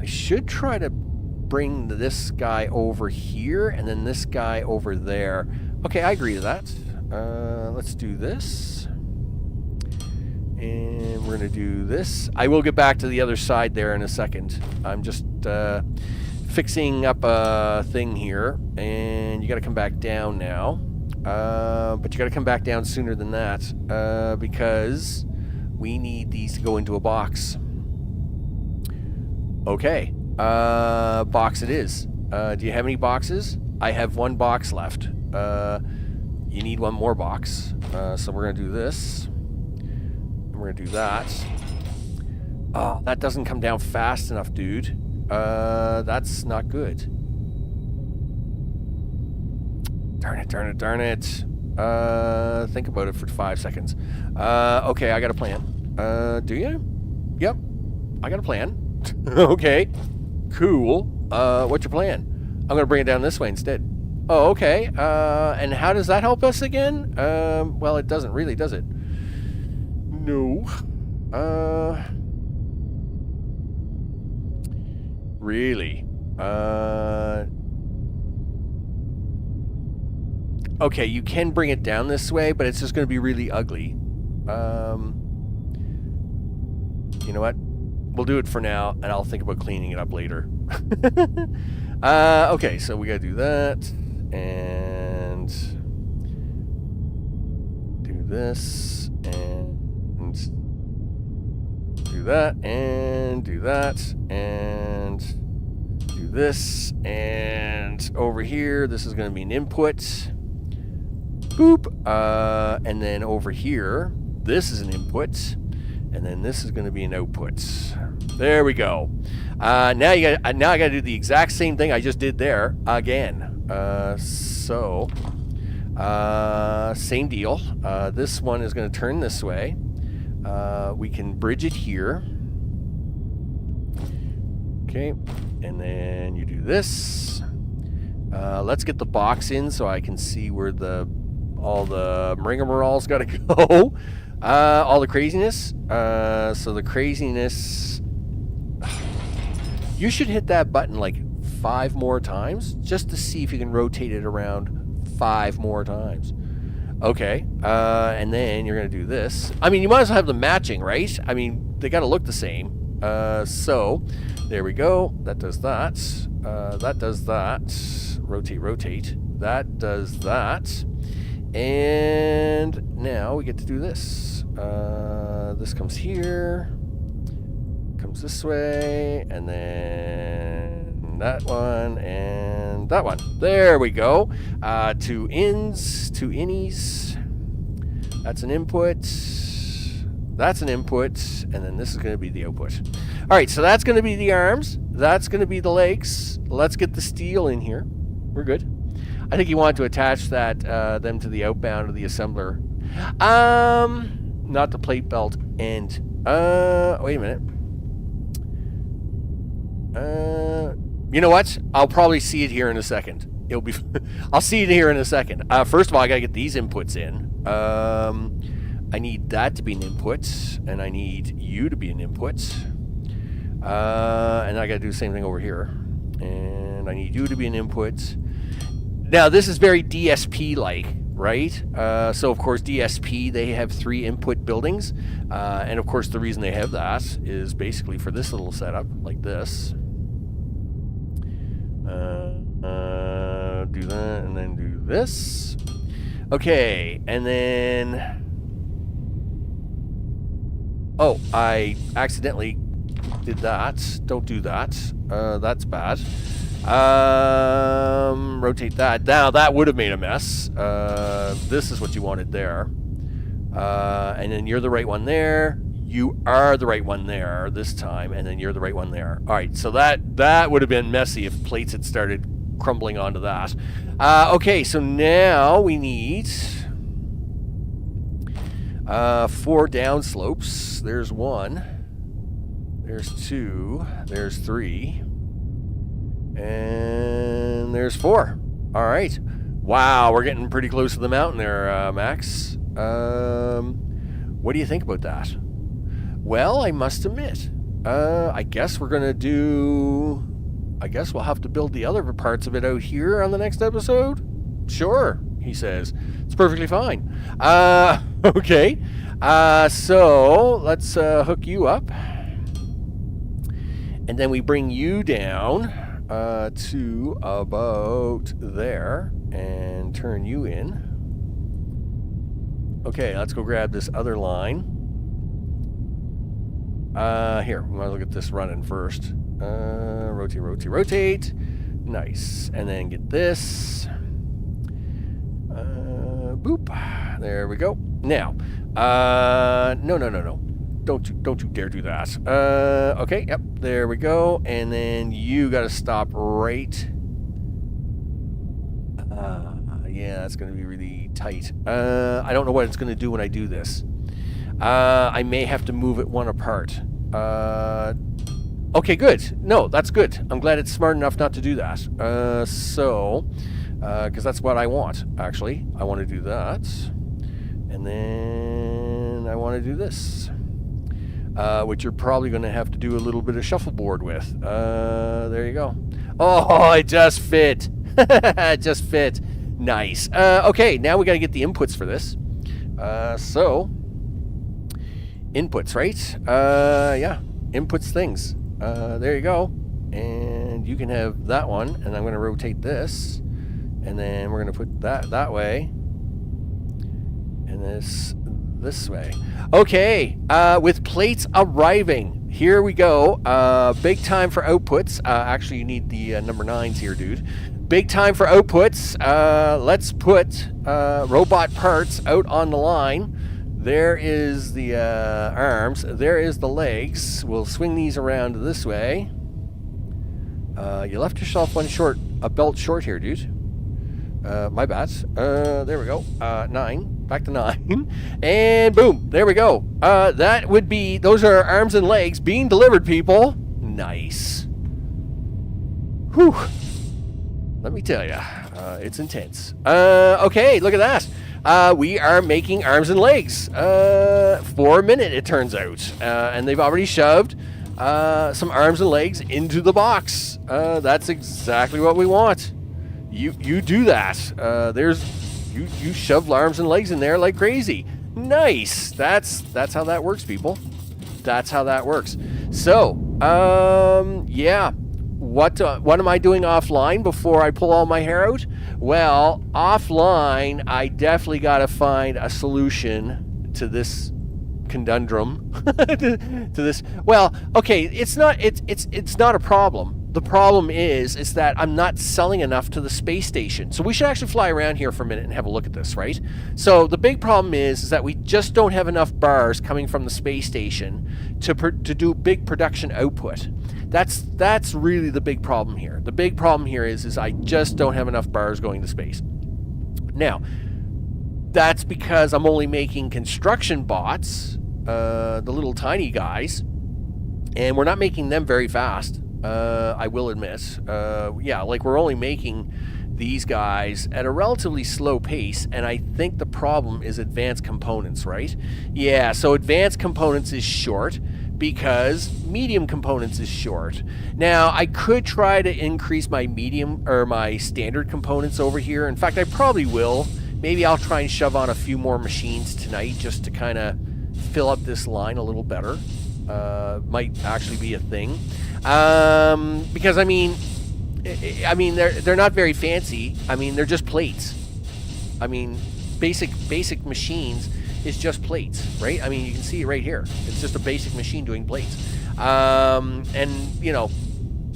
I should try to bring this guy over here and then this guy over there. Okay, I agree to that. Let's do this. And we're going to do this. I will get back to the other side there in a second. I'm just fixing up a thing here. And you got to come back down now. But you got to come back down sooner than that. Because We need these to go into a box. Okay. Box it is. Do you have any boxes? I have one box left. You need one more box. So we're going to do this. And we're going to do that. Oh, that doesn't come down fast enough, dude. That's not good. Darn it, darn it, darn it. Think about it for 5 seconds. Okay, I got a plan. Do you? Yep. I got a plan. Okay. Cool. What's your plan? I'm going to bring it down this way instead. Oh, okay. And how does that help us again? Well, it doesn't really, does it? No. Really? Okay, you can bring it down this way, but it's just going to be really ugly. You know what? We'll do it for now, and I'll think about cleaning it up later. Okay, so we got to do that, and do this, and do that, and do that, and do this, and over here, this is going to be an input. Boop. And then over here, this is an input, and then this is going to be an output. There we go. Now I got to do the exact same thing I just did there again. Same deal. This one is going to turn this way. We can bridge it here. Okay, and then you do this. Let's get the box in so I can see where all the rigmarole's got to go. All the craziness. So the craziness. You should hit that button like 5 more times just to see if you can rotate it around 5 more times. Okay. And then you're going to do this. I mean, you might as well have them matching, right? I mean, they got to look the same. So there we go. That does that. That does that. Rotate, rotate. That does that. And now we get to do this. This comes here, comes this way, and then that one, and that one. There we go. 2 ins, 2 innies. That's an input. That's an input, and then this is going to be the output. All right, so that's going to be the arms. That's going to be the legs. Let's get the steel in here. We're good. I think you want to attach that them to the outbound of the assembler. Not the plate belt end. Wait a minute. You know what? I'll probably see it here in a second. It'll be. I'll see it here in a second. First of all, I gotta get these inputs in. I need that to be an input, and I need you to be an input. And I gotta do the same thing over here. And I need you to be an input. Now, this is very DSP-like, right? So, of course, DSP, they have 3 input buildings. And, of course, the reason they have that is basically for this little setup, like this. Do that, and then do this. Okay, and then... Oh, I accidentally did that. Don't do that. That's bad. Rotate that. Now that would have made a mess. This is what you wanted there. And then you're the right one there. You are the right one there this time, and then you're the right one there. All right, so that would have been messy if plates had started crumbling onto that. Okay, so now we need 4 down slopes. There's 1. There's 2. There's 3. And there's 4. All right. Wow, we're getting pretty close to the mountain there, Max. What do you think about that? Well, I must admit, I guess we're going to do... I guess we'll have to build the other parts of it out here on the next episode? Sure, he says. It's perfectly fine. Okay. So, let's hook you up. And then we bring you down to about there and turn you in. Okay, let's go grab this other line. Here, we want to look at this running first. Rotate, rotate, rotate. Nice. And then get this. Boop. There we go. Now, no. Don't you dare do that. Okay, yep, there we go. And then you got to stop right. Yeah, that's going to be really tight. I don't know what it's going to do when I do this. I may have to move it one apart. Okay, good. No, that's good. I'm glad it's smart enough not to do that. Because that's what I want, actually. I want to do that. And then I want to do this. Which you're probably going to have to do a little bit of shuffleboard with. There you go. Oh, it just fit. It just fit. Nice. Okay, now we got to get the inputs for this. Inputs, right? Yeah, inputs things. There you go. And you can have that one, and I'm going to rotate this. And then we're going to put that way. And this way. Okay, with plates arriving. Here we go. Big time for outputs. Actually, you need the number 9s here, dude. Big time for outputs. Let's put robot parts out on the line. There is the arms. There is the legs. We'll swing these around this way. You left yourself a belt short here, dude. My bad. There we go. 9. Back to 9. And boom. There we go. That would be... Those are arms and legs being delivered, people. Nice. Whew. Let me tell you. It's intense. Okay, look at that. We are making arms and legs for a minute, it turns out. And they've already shoved some arms and legs into the box. That's exactly what we want. You do that. You shove arms and legs in there like crazy. Nice. That's how that works, people. That's how that works. So, yeah. What am I doing offline before I pull all my hair out? Well, offline, I definitely got to find a solution to this conundrum. to this. Well, okay, it's not a problem. The problem is that I'm not selling enough to the space station. So we should actually fly around here for a minute and have a look at this, right? So the big problem is that we just don't have enough bars coming from the space station to do big production output. That's really the big problem here. The big problem here is I just don't have enough bars going to space. Now, that's because I'm only making construction bots, the little tiny guys, and we're not making them very fast. I will admit. Yeah, like we're only making these guys at a relatively slow pace, and I think the problem is advanced components, right? Yeah, so advanced components is short because medium components is short. Now, I could try to increase my medium or my standard components over here. In fact, I probably will. Maybe I'll try and shove on a few more machines tonight just to kind of fill up this line a little better. Might actually be a thing. Because I mean they're not very fancy. I mean, they're just plates. I mean, basic machines is just plates, right? I mean, you can see it right here. It's just a basic machine doing plates. And you know,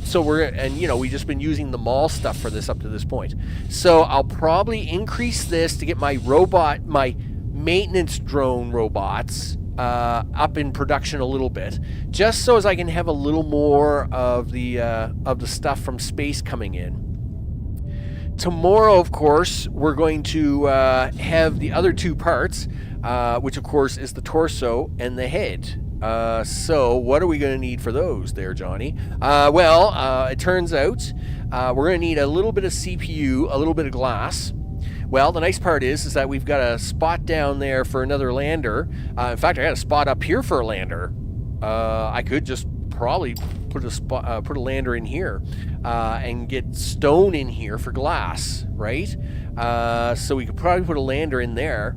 so we've just been using the mall stuff for this up to this point. So I'll probably increase this to get my maintenance drone robots up in production a little bit, just so as I can have a little more of the stuff from space coming in. Tomorrow, of course, we're going to have the other two parts, which of course is the torso and the head. So what are we going to need for those there, Johnny? Well, it turns out we're going to need a little bit of CPU, a little bit of glass. Well, the nice part is that we've got a spot down there for another lander. In fact, I got a spot up here for a lander. I could just probably put a lander in here and get stone in here for glass, right? So we could probably put a lander in there,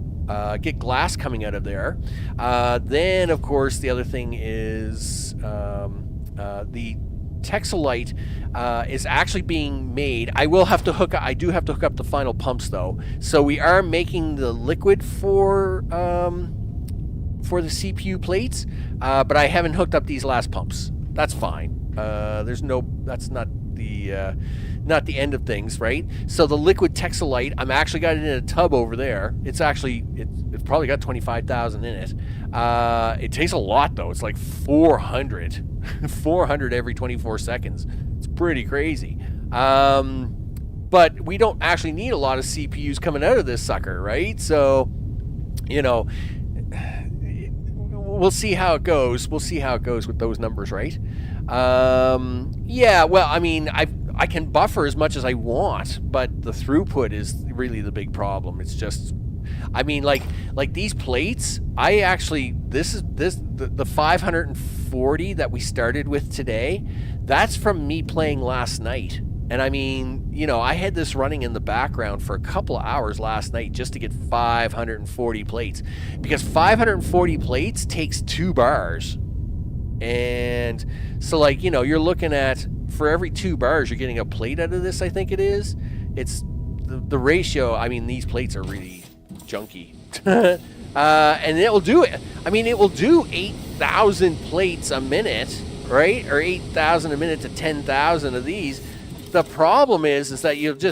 get glass coming out of there. Then, of course, the other thing is the Texelite is actually being made. I do have to hook up the final pumps though. So we are making the liquid for for the CPU plates, but I haven't hooked up these last pumps. That's fine. That's not the end of things, right? So the liquid Texelite, I'm actually got it in a tub over there. It's probably got 25,000 in it. It takes a lot though. It's like 400 every 24 seconds. It's pretty crazy. But we don't actually need a lot of CPUs coming out of this sucker, right? So, you know, we'll see how it goes. We'll see how it goes with those numbers, right? Yeah, well, I mean, I can buffer as much as I want, but the throughput is really the big problem. It's just, I mean, like these plates, the 540 that we started with today, that's from me playing last night. And I mean, you know, I had this running in the background for a couple of hours last night just to get 540 plates, because 540 plates takes 2 bars. And so, like, you know, you're looking at, for every 2 bars, you're getting a plate out of this, I think it is. It's the ratio. I mean, these plates are really junky. And it will do it. I mean, it will do 8,000 plates a minute, right? Or 8,000 a minute to 10,000 of these. The problem is that it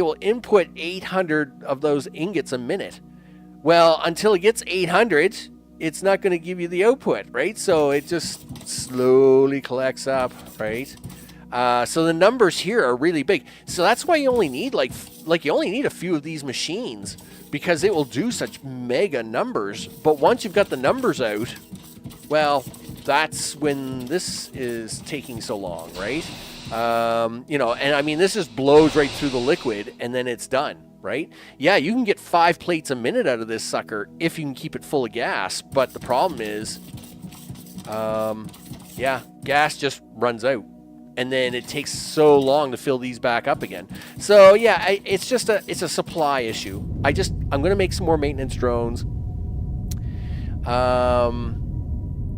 will input 800 of those ingots a minute. Well, until it gets 800, it's not going to give you the output, right? So it just slowly collects up, right? So the numbers here are really big. So that's why you only need you only need a few of these machines, because it will do such mega numbers. But once you've got the numbers out, well, that's when this is taking so long, right? You know, and I mean, this just blows right through the liquid and then it's done, right? Yeah, you can get 5 plates a minute out of this sucker if you can keep it full of gas, but the problem is, yeah, gas just runs out. And then it takes so long to fill these back up again. So yeah, it's a supply issue. I'm going to make some more maintenance drones.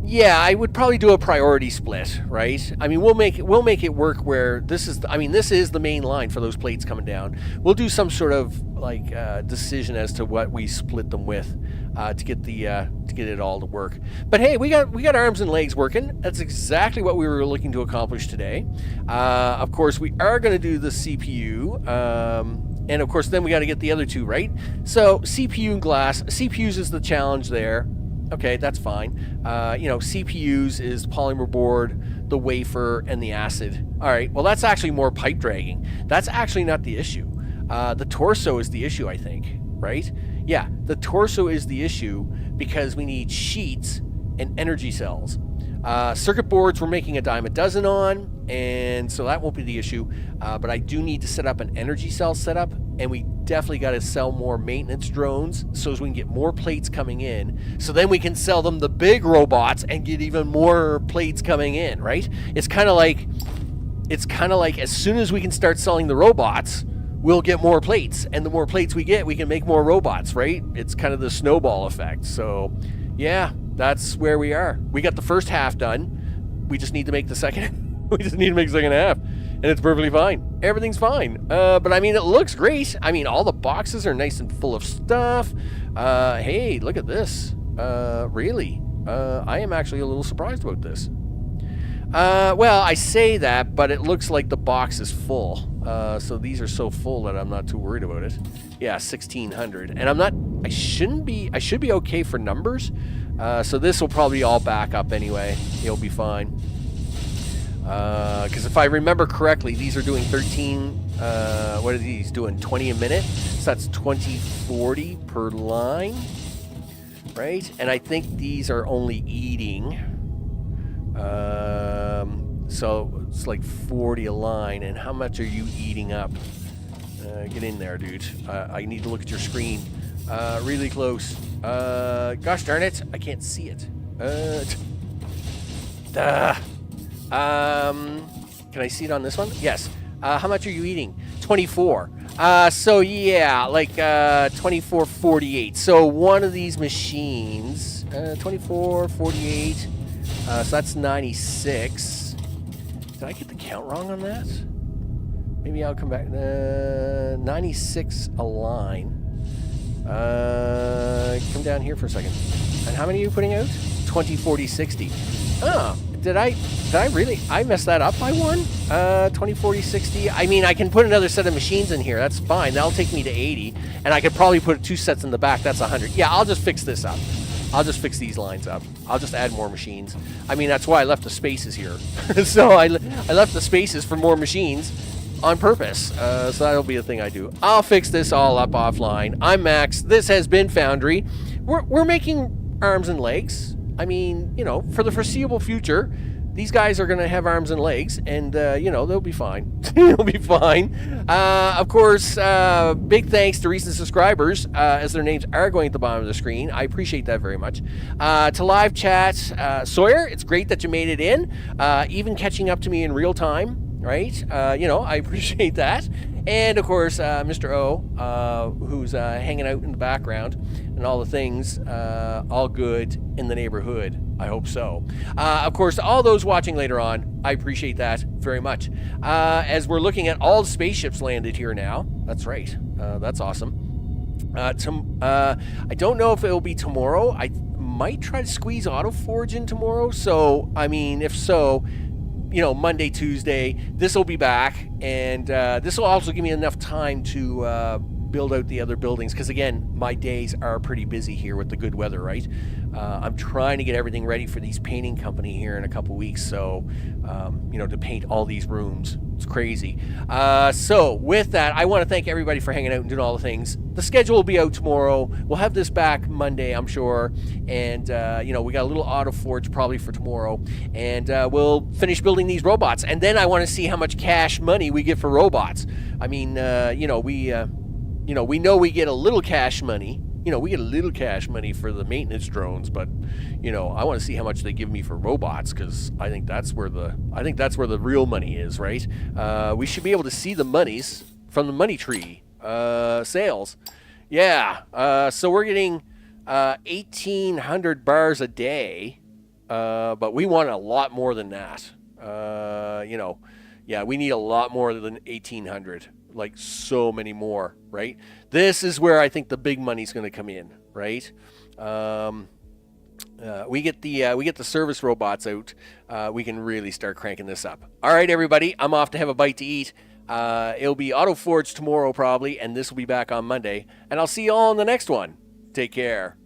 Yeah, I would probably do a priority split, right? I mean, we'll make it work where this is the main line for those plates coming down. We'll do some sort of like decision as to what we split them with to get it all to work. But hey, we got arms and legs working. That's exactly what we were looking to accomplish today. Of course, we are going to do the CPU. And of course, then we got to get the other two, right? So CPU and glass. CPUs is the challenge there. Okay, that's fine. You know, CPUs is the polymer board, the wafer, and the acid. All right, well, that's actually more pipe dragging. That's actually not the issue. The torso is the issue, I think, right? Yeah, the torso is the issue because we need sheets and energy cells. Circuit boards we're making a dime a dozen on, and so that won't be the issue. But I do need to set up an energy cell setup, and we definitely got to sell more maintenance drones so as we can get more plates coming in. So then we can sell them the big robots and get even more plates coming in, right? It's kind of like as soon as we can start selling the robots, we'll get more plates, and the more plates we get, we can make more robots, right? It's kind of the snowball effect. So yeah, that's where we are. We got the first half done. We just need to make the second. We just need to make the second half, and it's perfectly fine. Everything's fine. But I mean, it looks great. I mean, all the boxes are nice and full of stuff. Hey, look at this. Really, I am actually a little surprised about this. Well, I say that, but it looks like the box is full. So these are so full that I'm not too worried about it. Yeah, 1,600, and I should be okay for numbers. So this will probably all back up anyway. It'll be fine. Because if I remember correctly, these are doing 13, what are these doing, 20 a minute? So that's 2040 per line, right? And I think these are only eating, so it's like 40 a line. And how much are you eating up? Get in there, dude. I need to look at your screen really close. Gosh darn it, I can't see it. Can I see it on this one? Yes. How much are you eating? 24. So yeah, like 24.48. So one of these machines, 24.48. So that's 96. Did I get the count wrong on that? Maybe I'll come back. 96 a line. Come down here for a second. And how many are you putting out? 20, 40, 60. Oh, did I really? I messed that up by one? 20, 40, 60. I mean, I can put another set of machines in here. That's fine. That'll take me to 80. And I could probably put 2 sets in the back. That's 100. Yeah, I'll just fix this up. I'll just fix these lines up. I'll just add more machines. I mean, that's why I left the spaces here. So I left the spaces for more machines on purpose. So that'll be a thing I do. I'll fix this all up offline. I'm Max. This has been Foundry. We're making arms and legs. I mean, you know, for the foreseeable future, these guys are going to have arms and legs, and, you know, they'll be fine. They'll be fine. Of course, big thanks to recent subscribers, as their names are going at the bottom of the screen. I appreciate that very much. To live chat, Sawyer, it's great that you made it in, even catching up to me in real time. Right? You know, I appreciate that. And, of course, Mr. O, who's hanging out in the background and all the things, all good in the neighborhood. I hope so. Of course, all those watching later on, I appreciate that very much. As we're looking at all the spaceships landed here now. That's right. That's awesome. I don't know if it'll be tomorrow. I might try to squeeze AutoForge in tomorrow. So, I mean, if so, you know, Monday, Tuesday, this will be back, and this will also give me enough time to build out the other buildings, because again, my days are pretty busy here with the good weather, right? I'm trying to get everything ready for these painting company here in a couple weeks, so you know, to paint all these rooms. It's crazy. So with that, I want to thank everybody for hanging out and doing all the things. The schedule will be out tomorrow. We'll have this back Monday, I'm sure, and you know, we got a little AutoForge probably for tomorrow, and we'll finish building these robots, and then I want to see how much cash money we get for robots. I mean, you know, we know we get a little cash money. You know, we get a little cash money for the maintenance drones, but you know, I want to see how much they give me for robots, because I think that's where the real money is, right? We should be able to see the monies from the money tree sales. Yeah. So we're getting 1,800 bars a day, but we want a lot more than that. You know, yeah, we need a lot more than 1,800. Like so many more, right? This is where I think the big money's going to come in, right? We get the service robots out. We can really start cranking this up. All right, everybody, I'm off to have a bite to eat. It'll be AutoForge tomorrow probably, and this will be back on Monday. And I'll see you all in the next one. Take care.